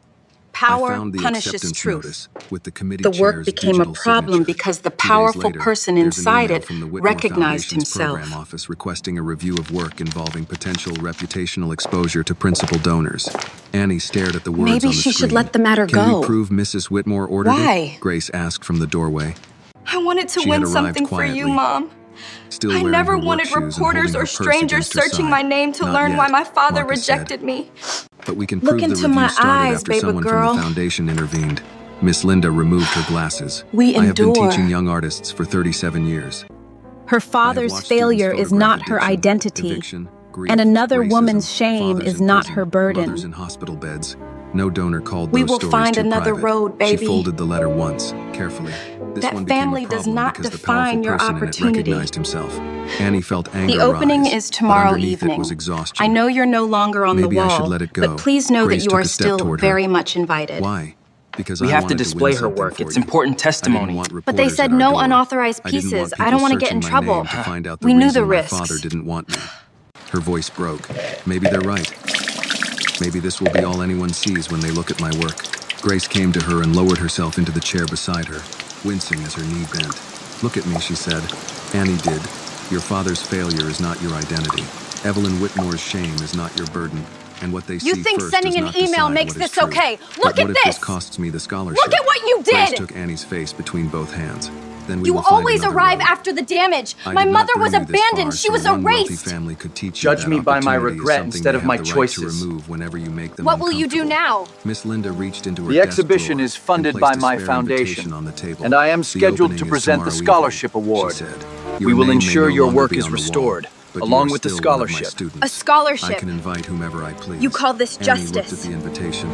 Power found the punishes acceptance truth. notice with the committee The work chair's became a digital problem signature. because the 2 days powerful later, person there's an inside email it from the Whitmore recognized Foundation's himself. program office requesting a review of work involving potential reputational exposure to principal donors. Annie stared at the words Maybe on the she should screen. let the matter Can go. we prove Mrs. Whitmore ordered Why? it? Grace asked from the doorway. I wanted to She win had arrived something for you, quietly, Mom. Still I wearing never her work wanted shoes and reporters holding her or purse strangers against her searching side. my name to Not learn yet, why my father Marcus said. rejected me. But we can Look prove the into review my started eyes, after baby someone girl. from the foundation intervened. Miss Linda removed her glasses. We I have been endure. teaching young artists for 37 years. Her I have father's watched failure students is not photograph her addiction, identity, eviction, grief, and another racism, woman's shame fathers is in not prison, her burden. mothers in hospital beds. No donor called We those will stories find too another private. road, She baby. folded the letter once, carefully. This That one became family a does problem not because define the your powerful person in it opportunity. recognized himself. Annie felt anger The opening rise, is tomorrow but underneath evening. it was exhaustion. I know you're no longer on Maybe the I wall, should let it go. but please know Grace that you took are a step still toward her. very much invited. Why? Because We I have to wanted display win her something work. for It's you. important I testimony. didn't want But they reporters said at our no door. unauthorized I didn't want pieces. I people don't want to get searching in my trouble. name to find out the We knew the reason my risks. father didn't want me. Her voice broke. Maybe they're right. Maybe this will be all anyone sees when they look at my work. Grace came to her and lowered herself into the chair beside her, wincing as her knee bent. Look at me, she said. Annie did. Your father's failure is not your identity. Evelyn Whitmore's shame is not your burden. And what they You see think first sending does an not email decide makes what is this true. okay? But Look at what if this this! costs me the scholarship? Look at what you Grace did! took Annie's face between both hands. Then we You will find always another arrive road. after the damage. I My did not mother bring was you this abandoned. far She so was one wealthy erased. family could teach Judge you that me by my opportunity is regret something instead you of my have the right to choices. remove whenever you make them What will you do uncomfortable. now? Miss Linda reached into her The desk exhibition drawer is funded and by placed a my spare foundation, invitation on the table. and I am The scheduled opening to is present the tomorrow scholarship evening, award. she said. We Your will name may ensure no your longer work be is on the wall, restored, but you along are with the still one of my scholarship. students. A scholarship. I can invite whomever I please. You call this Annie looked at justice. the invitation.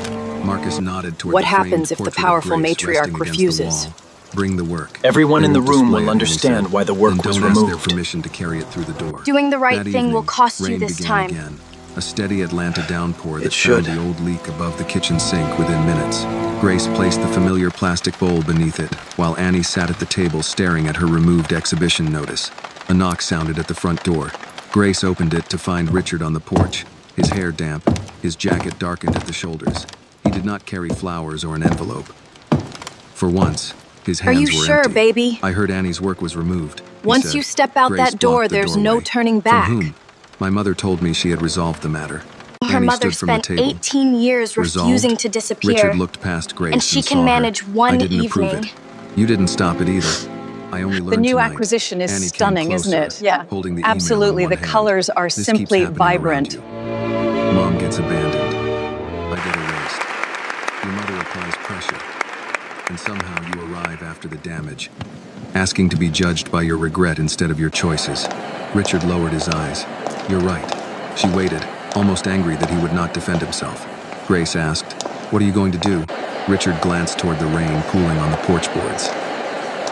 Marcus nodded toward What the framed happens if the portrait of powerful Grace matriarch resting against the refuses? wall. Bring the work. Everyone They in the won't room display will it, Annie understand said. why the work Then was don't ask their removed. permission to carry it through the door. Doing the right That thing will evening, cost you rain this began time. Again. A steady Atlanta downpour that It should. found the old leak above the kitchen sink within minutes. Grace placed the familiar plastic bowl beneath it, while Annie sat at the table staring at her removed exhibition notice. A knock sounded at the front door. Grace opened it to find Richard on the porch, his hair damp, his jacket darkened at the shoulders. He did not carry flowers or an envelope. For once, his Are hands you were sure, empty. baby? I heard Annie's work was removed. he Once said. you step out Grace that door, blocked the there's no doorway. turning back. From whom? My mother told me she had resolved the matter. Her Annie mother stood from the spent table. 18 years Resolved? refusing to disappear. Richard looked past Grace And she saw can her. manage one I didn't approve evening. it. You didn't stop it either. I only learned The new tonight. acquisition is Annie came stunning, isn't closer, it? Yeah, holding the email in absolutely. one The hand. colors are This keeps simply happening around vibrant. you. Mom gets abandoned. I get erased. Your mother applies pressure. And somehow you arrive after the damage, asking to be judged by your regret instead of your choices. Richard lowered his eyes. You're right. She waited, almost angry that he would not defend himself. Grace asked, what are you going to do? Richard glanced toward the rain pooling on the porch boards.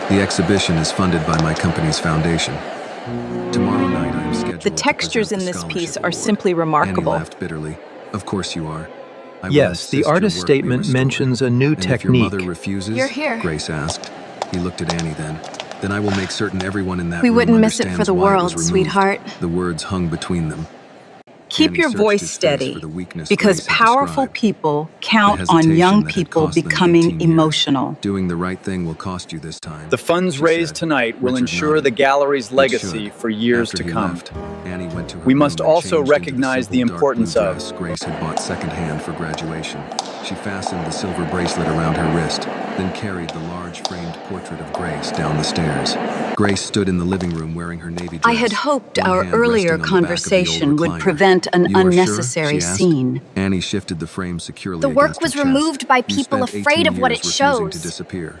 The exhibition is funded by my company's foundation. Tomorrow night I am scheduled The to textures present in the this scholarship piece are award. simply remarkable. Annie laughed bitterly. Of course you are. I will Yes, the insist your artist's work be statement restored. mentions a new And if your mother technique. refuses, You're here. Grace asked. He looked at Annie then I will make certain everyone in that We room wouldn't miss it for understands the why it was world, removed. sweetheart. The words hung between them. Keep Annie your searched voice his face steady, for the weakness because Grace had powerful described. people count The on hesitation young that had people cost them 18 becoming years. emotional. Doing the right thing will cost you this time. The funds she raised said. tonight will Richard ensure nodded. the gallery's It legacy should. for years After to he come. left, Annie went to her We room must and also changed into recognize the simple dark importance blue of- dress Grace had bought secondhand for graduation. She fastened the silver bracelet around her wrist, then carried the large framed portrait of Grace down the stairs. Grace stood in the living room wearing her navy dress. I had hoped one our hand earlier resting on the back of the old conversation would recliner. prevent an You are sure? unnecessary She asked. scene. Annie shifted the frame securely The work against was her chest. removed by You people spent afraid 18 of what years it refusing shows. to disappear.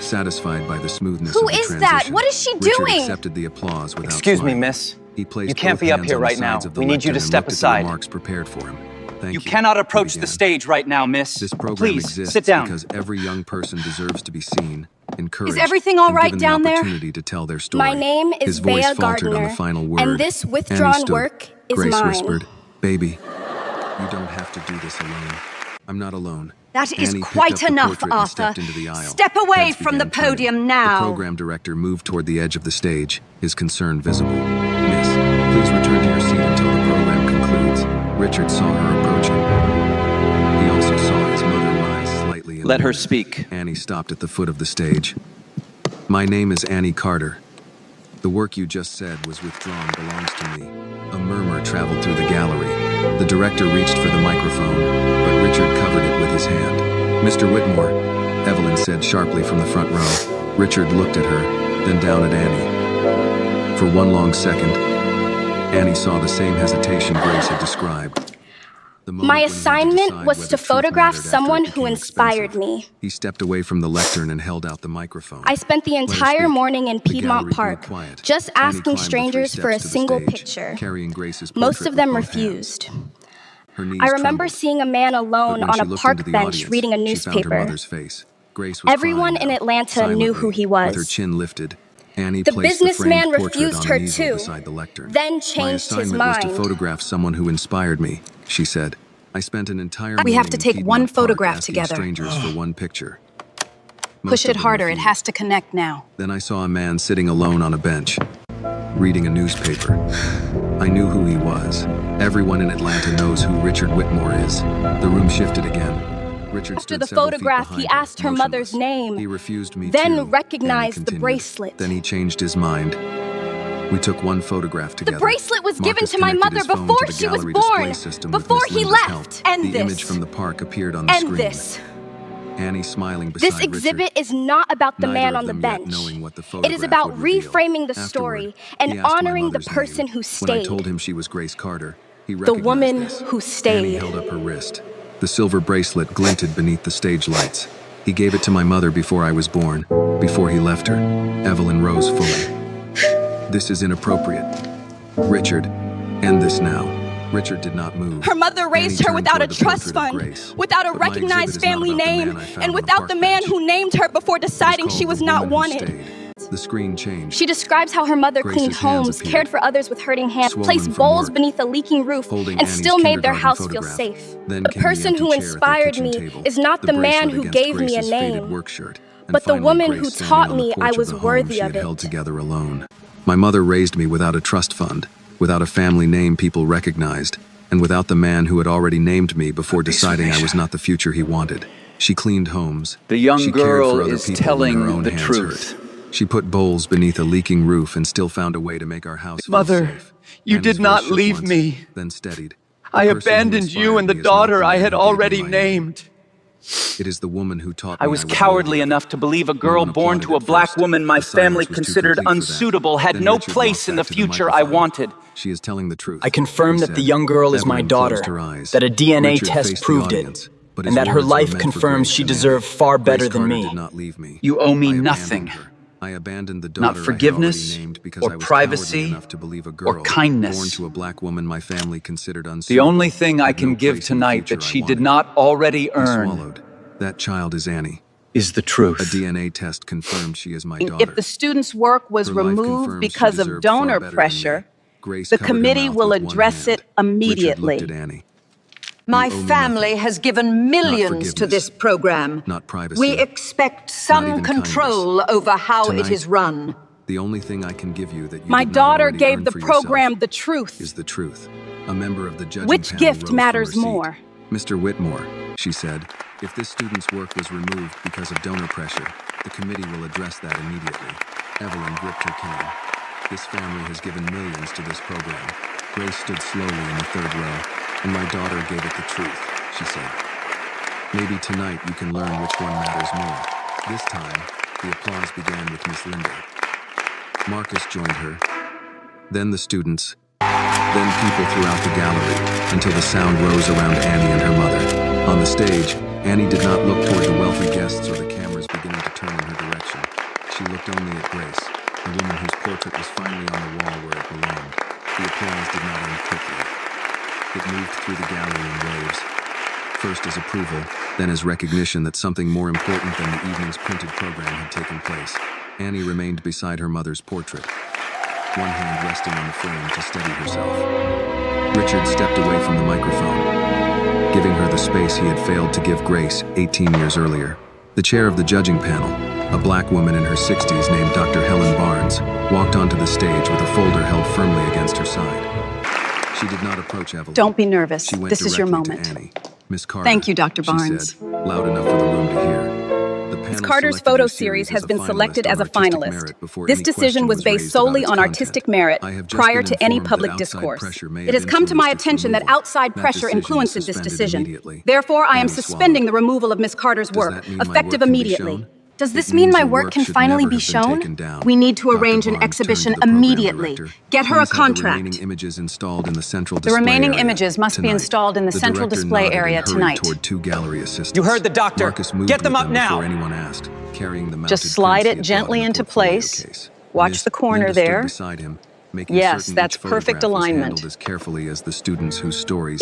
Satisfied by the smoothness Who of the is transition, that? What is she Richard doing? accepted the applause without Excuse me, smiling. miss. He placed You can't both be up hands here on the right now. sides of the We need you lectern to and step looked at aside. the remarks prepared for him. Thank You you, cannot he approach the began. stage right now, miss. This program Please, exists sit down. because every young person deserves to be seen, encouraged, everything all and right given down the there? opportunity to tell their story. My name is His voice Bea faltered on the Gardner, final word. and this Annie withdrawn stood. work is Grace mine. whispered, "Baby, you don't have to do this alone. I'm not alone." That is Annie picked quite up the enough, portrait and Arthur. stepped into the aisle. Step away Heads from the began turning. podium now. The program director moved toward the edge of the stage, his concern visible. "Miss, please return to your seat until the program concludes." Richard saw her approaching. He also saw his mother rise slightly. Let her speak. Annie stopped at the foot of the stage. "My name is Annie Carter. The work you just said was withdrawn belongs to me." A murmur traveled through the gallery. The director reached for the microphone, but Richard covered it with his hand. "Mr. Whitmore," Evelyn said sharply from the front row. Richard looked at her, then down at Annie. For one long second, Annie saw the same hesitation Grace had described. The moment My when he had to assignment decide was whether to truth photograph mattered after it someone who became inspired expensive. me. He stepped away from the lectern and held out the microphone. I spent the Let her entire speak. morning in The gallery Piedmont grew Park, quiet. just Annie asking climbed the 3 strangers for a steps to the single stage, picture. carrying Grace's Most portrait of them with both hands. refused. Her knees I remember trembled, seeing a man but alone when on she a looked park into the bench audience, reading a she found her newspaper. mother's face. Grace was Everyone crying in now, Atlanta knew who he silently, with her was. chin lifted. Annie The placed the framed businessman portrait refused on her an easel too, beside the lectern. then "My changed his assignment was to mind. photograph someone who inspired me," she said. "I spent an entire morning We have to in take Piedmont one Park photograph asking together. strangers for one picture. Push Most it of them harder. It refused. has to connect now. Then I saw a man sitting alone on a bench, reading a newspaper. I knew who he was. Everyone in Atlanta knows who Richard Whitmore is. The room shifted again. Richard After stood the several feet photograph, he behind asked her mother's motionless. name, He refused me then too, recognized Annie the continued. bracelet. Then he changed his mind. We took one photograph together. The bracelet was given Marcus to my connected mother his phone before to the she was gallery display born, system with before Miss he Linda's left. help. End The this. image from the park appeared on the End screen. this. Annie smiling beside This Richard. exhibit is not about the Neither man of on the them yet bench. knowing what the It is photograph about would reveal. reframing the Afterward, story he and asked my honoring the mother's person name. who When I stayed. told him she was Grace Carter, he The recognized woman this. who Annie stayed. held up her wrist. The silver bracelet glinted beneath the stage lights. He gave it to my mother before I was born, before he left her. Evelyn rose fully. "This is inappropriate. Richard, end this now." Richard did not move. Her mother raised Annie her turned without a toward the trust portrait of fund, Grace. without a But my recognized exhibit is not family about the name, man I found and on a without park the man bench. who named her before It is deciding called she was The not Woman Who wanted. Stayed. The screen changed. She describes how her mother Grace's cleaned hands homes, appeared, cared for others with hurting hands, swollen placed from bowls work, beneath a leaking roof, holding and Annie's still made their kindergarten house feel photograph. safe. Then The came person the who empty chair at their inspired kitchen me table, is not the man bracelet who against gave me a Grace's faded name, work shirt, and but the finally woman Grace who standing taught on the me porch I of was the home worthy she of had held it. together alone. My mother raised me without a trust fund, without a family name people recognized, and without the man who had already named me before deciding I was not the future he wanted. She cleaned homes. The young She cared girl for other is people when her telling own the hands truth. hurt. She put bowls beneath a leaking roof and still found a way to make our house feel Mother, safe. you Annie's did voice not shook leave once, me. then steadied. I The person who abandoned you and the inspired me is not daughter I man had who gave me already my name. named. It is the woman who taught me I was worthy cowardly of it. enough to believe a No girl one born applauded to a at black first. woman my The silence family was too considered complete for that. unsuitable had Then no Richard place walked in the back to future I microphone. wanted. She is telling the truth. I confirm he that the said. young girl is my Evelyn daughter, closed her eyes. that a DNA Richard test faced the proved it, audience, but and his that her words were life meant for confirms Grace she and deserved Annie. far better Grace than Carter me. did not leave me. You owe me I abandoned nothing. her. I abandoned the Not daughter I had forgiveness, already named because or I was privacy, cowardly enough to believe a or girl kindness. born to a black woman my family considered The unsuitable only thing I had can no give place in the tonight future that I she did wanted. not already He earn swallowed. That child is Annie. is the A truth. DNA test confirmed she is my daughter. If the student's work was Her life removed confirms she because of deserved far donor better than pressure, me. Grace the covered her committee mouth will with one address hand. it Richard immediately. looked at Annie. My You owe me family nothing. has given millions to forgiveness. this program. Not privacy. We expect Not some even control over how it Tonight, is run. The only thing I can give you that you My did not daughter already gave earn the for yourself program the truth. is the truth. A member of the judging Which panel gift rose from matters her seat. more? Mr. Whitmore, she said, if this student's work was removed because of donor pressure, the committee will address that immediately. Evelyn gripped her cane. This family has given millions to this program. Grace stood slowly in the third row, and my daughter gave it the truth, she said. Maybe tonight you can learn which one matters more. This time, the applause began with Miss Linda. Marcus joined her. Then the students. Then people throughout the gallery, until the sound rose around Annie and her mother. On the stage, Annie did not look toward the wealthy guests or the cameras beginning to turn in her direction. She looked only at Grace, the woman whose portrait was finally on the wall where it belonged. The applause did not end quickly. It moved through the gallery in waves. First as approval, then as recognition that something more important than the evening's printed program had taken place. Annie remained beside her mother's portrait, one hand resting on the frame to steady herself. Richard stepped away from the microphone, giving her the space he had failed to give Grace 18 years earlier. The chair of the judging panel, a black woman in her 60s named Dr. Helen Barnes, walked onto the stage with a folder held firmly against her side. She did not approach Evelyn. Don't be nervous. She went This is your directly moment. to Annie. Miss Carter, Thank you, Dr. she Barnes. said, loud enough for the room to hear. Ms. Carter's photo series has been selected as a finalist. This decision was based solely on artistic merit prior to any public discourse. It has come to my attention that outside pressure influenced this decision. Therefore, I am suspending the removal of Ms. Carter's work, effective immediately. Does this mean my work can finally be shown? We need to arrange an exhibition immediately. Get her a contract. The remaining images must be installed in the central display area tonight. You heard the doctor. Get them up now. Just slide it gently into place. Watch the corner there. Yes, that's perfect alignment.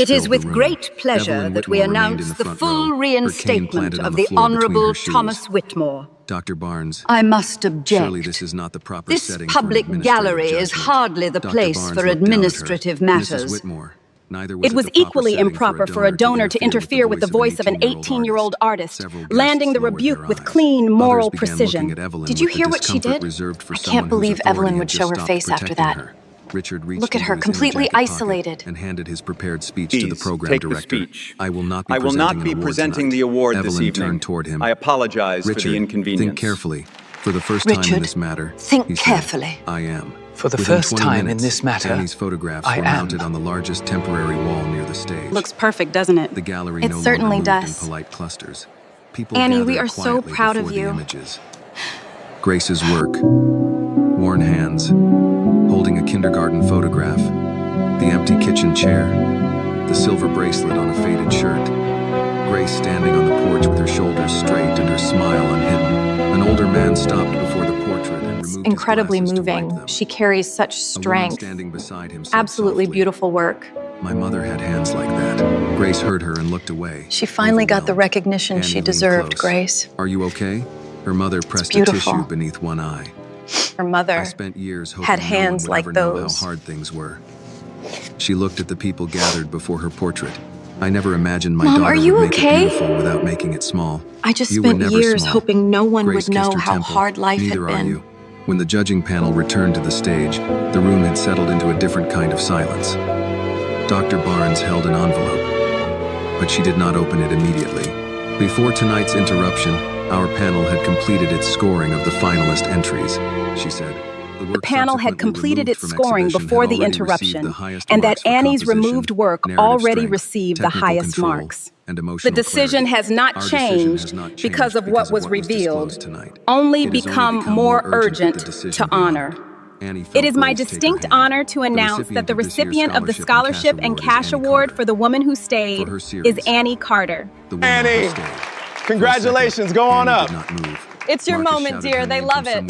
It is with great pleasure that we announce the full reinstatement of the Honorable Thomas Whitmore. Dr. Barnes, I must object. surely this is not the proper This setting for an public administrative gallery is judgment. hardly the Dr. place Barnes for looked down at her. administrative Mrs. matters. Whitmore, neither was It was the proper equally setting improper for a donor to interfere with the voice of an 18-year-old artist, Several guests landing the lowered rebuke their with eyes. clean, moral Others began precision. looking at Evelyn Did you with the hear what she discomfort did? reserved for I someone can't believe whose authority Evelyn had would just show her stopped face after protecting that. her. Richard reached Look at her, into his inner completely jacket pocket isolated. and handed his prepared speech to the Please, program take the director. speech. I will not be I will not presenting be an award presenting tonight. the award this Evelyn evening. turned toward him. I apologize Richard, for the inconvenience. think carefully. For the first time in Richard, this matter, think he said, carefully. I am. For the Within first 20 time in minutes, this matter, Annie's photographs I were am. mounted on the largest temporary wall near the stage. Looks perfect, doesn't it? The gallery It no certainly longer moved does. in polite clusters. People Annie, we gathered are so quietly proud of before the you. Images. Grace's work, worn hands, holding a kindergarten photograph, the empty kitchen chair, the silver bracelet on a faded shirt, Grace standing on the porch with her shoulders straight and her smile unhidden. An older man stopped before the portrait and removed Incredibly his glasses to moving. wipe them. She carries such A woman strength. standing beside him said Absolutely softly, beautiful work. My mother had hands like that. Grace heard her and looked away. She finally got the overwhelmed. recognition Annie she leaned deserved, close. Grace. Are you okay? Her mother pressed a beautiful. tissue beneath one eye. Her mother I spent years hoping had no hands one would like ever know how those. hard things were. She looked at the people gathered before her portrait. I never imagined my Mom, daughter are you would make okay? it beautiful without making it small. I just You were spent never years small. hoping no one Grace would know kissed her how temple. hard life Neither had are been. you. When the judging panel returned to the stage, the room had settled into a different kind of silence. Dr. Barnes held an envelope, but she did not open it immediately. Before tonight's interruption, our panel had completed its scoring of the finalist entries, she said. The panel had completed its scoring before the interruption, and that Annie's removed work already received the highest marks. The decision has not changed because of what was revealed, only become more urgent to honor. It is my distinct honor to announce that the recipient of the Scholarship and Cash Award for the Woman Who Stayed is Annie Carter. Annie! Congratulations, go on up. It's your moment, dear. They love it.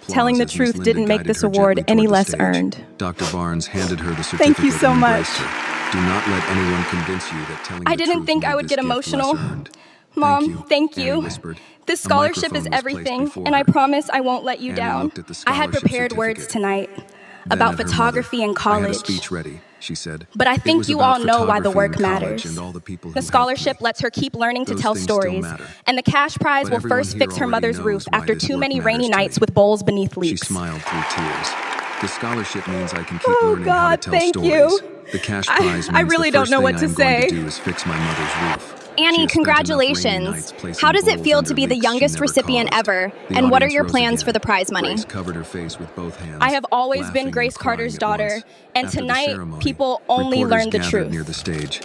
Telling the truth didn't make this award any less earned. Dr. Barnes handed her the certificate. Thank you so and much. embraced her. Do not let anyone convince you that telling I the didn't truth think made I would this get gift less emotional. earned. Mom, thank Annie you. whispered. This A scholarship microphone is was placed everything, before and I her. promise I won't let you Annie down. looked at the I had scholarship prepared words certificate. tonight Then about at her photography mother. and I had a college. speech ready, she said. But I It think was you about all know why the photography work in college matters. and all the people who The helped scholarship me. lets her keep learning to Those tell things still stories, matter. and the cash prize But will everyone first here fix her already mother's knows roof why after this too work many matters rainy to nights me. with bowls beneath She leaks. smiled through tears. The scholarship means I can keep Oh, learning how God, to tell thank stories. you. The cash I- prize I means really the don't first know thing what to I'm going say. to do is fix my mother's roof. She Annie, has spent enough rainy congratulations. nights placing How does it bowls feel under to be the leaks she youngest never recipient caused. ever? The And what are audience your rose plans again. for the prize money? Grace covered her face with both hands. I have always laughing been and Grace crying Carter's at daughter, once. and After the tonight, ceremony, people only reporters learned the gathered truth. near the stage.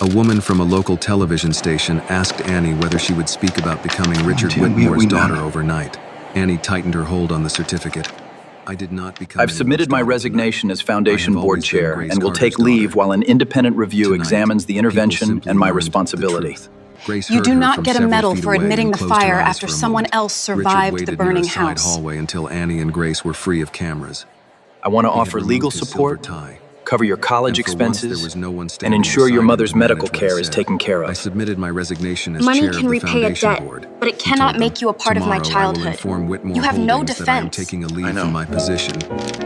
A woman from a local television station asked Annie whether she would speak about becoming Richard Whitmore's daughter overnight. Annie tightened her hold on the certificate. I did not become I've submitted my resignation as Foundation I have Board always been Chair Grace and will Carter's take leave daughter. while an independent review Tonight, examines the people intervention simply and my learned the responsibility. truth. Grace You heard do her not from get a several medal feet for away admitting and the closed her fire eyes after for a someone moment. else Richard survived waited the near a burning side house. hallway until Annie and Grace were free of cameras. I want to He had offer removed legal his support, silver tie, cover your college And for once, there expenses, was no one and standing ensure your beside mother's him when I medical meant what I care is said. taken care I of. submitted my resignation as Money chair can of the repay a foundation debt, board. but it He cannot told them, make you a part of my "Tomorrow I will childhood. inform Whitmore You have no Holdings that I am defense." taking a I leave know. from my position,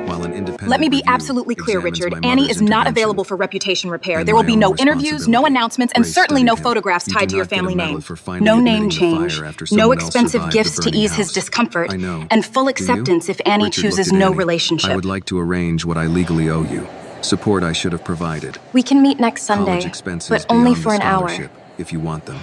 while an independent Let me be review absolutely clear, examines Richard. my Annie mother's is not intervention available for reputation repair. and There will my be own no interviews, no responsibility." announcements, and Grace certainly studied no him. photographs "You tied do to your not get a family medal name. for finally No admitting name the change, fire after no someone else expensive survived the gifts to burning ease his house. discomfort, I know. and full Do you?" acceptance if Annie Richard chooses looked at no Annie. relationship. "I would like to arrange what I legally owe you. Support I should have provided. We can meet next College Sunday, expenses but only beyond for the an hour. scholarship, if you want them.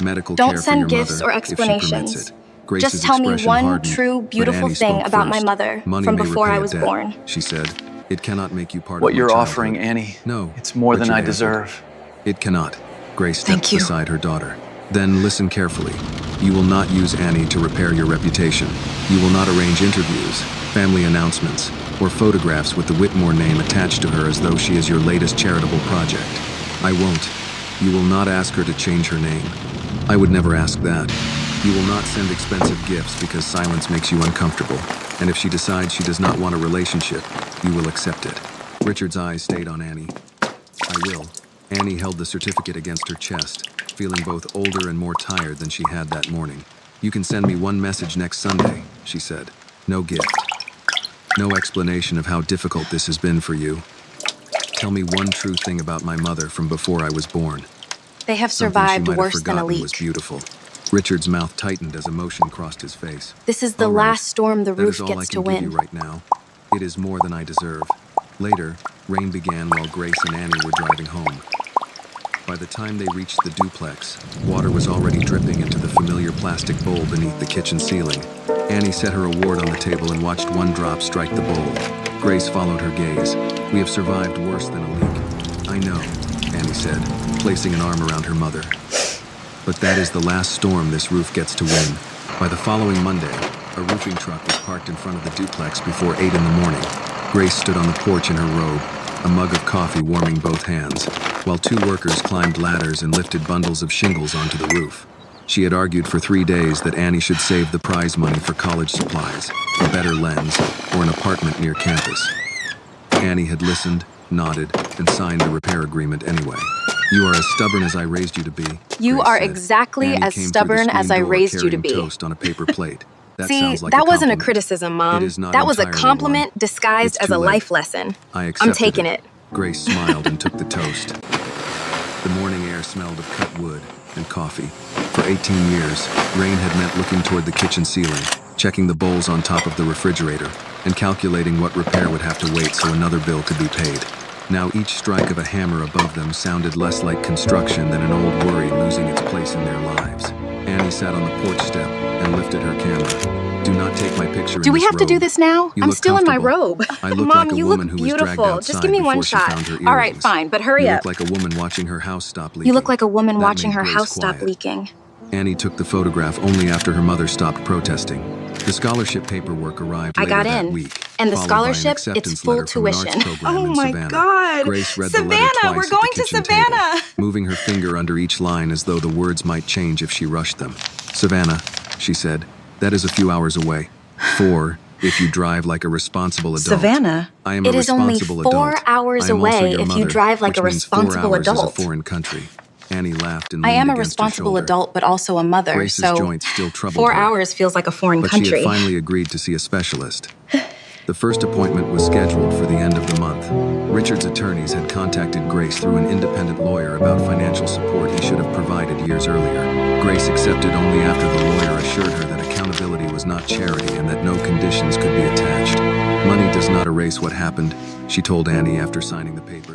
Medical Don't care for send your gifts mother, or if she permits explanations. it." Grace's Just tell me expression one hardened, true, but beautiful Annie thing spoke about my first. mother "Money from may before repay I a was debt," born. she said. "It cannot make you part What of my you're childhood." offering, Annie, "No," it's more than Richard I answered. deserve. "It cannot." Grace Thank stepped you. beside her daughter. "Then listen carefully. You will not use Annie to repair your reputation. You will not arrange interviews, family announcements, or photographs with the Whitmore name attached to her as though she is your latest charitable project. I won't. You will not ask her to change her name. I would never ask that. You will not send expensive gifts because silence makes you uncomfortable. And if she decides she does not want a relationship, you will accept it." Richard's eyes stayed on Annie. "I will." Annie held the certificate against her chest, feeling both older and more tired than she had that morning. "You can send me one message next Sunday," she said. "No gift. No explanation of how difficult this has been for you. Tell me one true thing about my mother from before I was born. They have Something survived she might worse have than a forgotten was leak. beautiful." Richard's mouth tightened as emotion crossed his face. This is the "All right, last storm the that roof is all I gets to can give you win. right now. It is more than I deserve." Later, rain began while Grace and Annie were driving home. By the time they reached the duplex, water was already dripping into the familiar plastic bowl beneath the kitchen ceiling. Annie set her award on the table and watched one drop strike the bowl. Grace followed her gaze. "We have survived worse than a leak." "I know," Annie said, placing an arm around her mother. "But that is the last storm this roof gets to win." By the following Monday, a roofing truck was parked in front of the duplex before 8 in the morning. Grace stood on the porch in her robe, a mug of coffee warming both hands, while two workers climbed ladders and lifted bundles of shingles onto the roof. She had argued for 3 days that Annie should save the prize money for college supplies, a better lens, or an apartment near campus. Annie had listened, nodded, and signed the repair agreement anyway. "You are as stubborn as I raised you to be," You Grace are said. exactly Annie as came through the stubborn as screen I door raised you to carrying be. toast on a paper plate. That See, sounds like that a wasn't a compliment. criticism, Mom. It is not That was a entirely compliment one. disguised It's as too a late. life lesson. I I'm accepted taking it. Grace smiled and took the toast. The morning air smelled of cut wood and coffee. For 18 years, rain had meant looking toward the kitchen ceiling, checking the bowls on top of the refrigerator, and calculating what repair would have to wait so another bill could be paid. Now each strike of a hammer above them sounded less like construction than an old worry losing its place in their lives. Annie sat on the porch step and lifted her camera. "Do not take my picture in Do we this have to do robe. this now? You I'm look still in my comfortable. robe. I look Mom, like a you woman look who was dragged beautiful. outside Just give me one before she shot. found her All right, earrings. fine, but hurry You up. look like a woman watching her house stop leaking. You look like a woman That watching made her Grace house stop quiet. leaking. Annie took the photograph only after her mother stopped protesting. The scholarship paperwork arrived I later got that in. week, And the followed by an scholarship, acceptance it's full letter from an arts tuition. program Oh in my Savannah. God. Grace read the Savannah, letter twice we're at the going to kitchen Savannah. table, moving her finger under each line as though the words might change if she rushed them. "Savannah," she said, "that is a few hours away. 4, if you drive like a responsible adult." Savannah? "I am It a is only responsible 4 adult. hours I am also away your if you mother, drive like which a means 4 responsible hours adult. is a foreign country." Annie laughed and I leaned am a against her responsible shoulder. adult, but also a mother, Grace's so joints still troubled 4 her, hours feels like a foreign but she country. had finally agreed to see a specialist. The first appointment was scheduled for the end of the month. Richard's attorneys had contacted Grace through an independent lawyer about financial support he should have provided years earlier. Grace accepted only after the lawyer assured her that accountability was not charity and that no conditions could be attached. "Money does not erase what happened," she told Annie after signing the papers.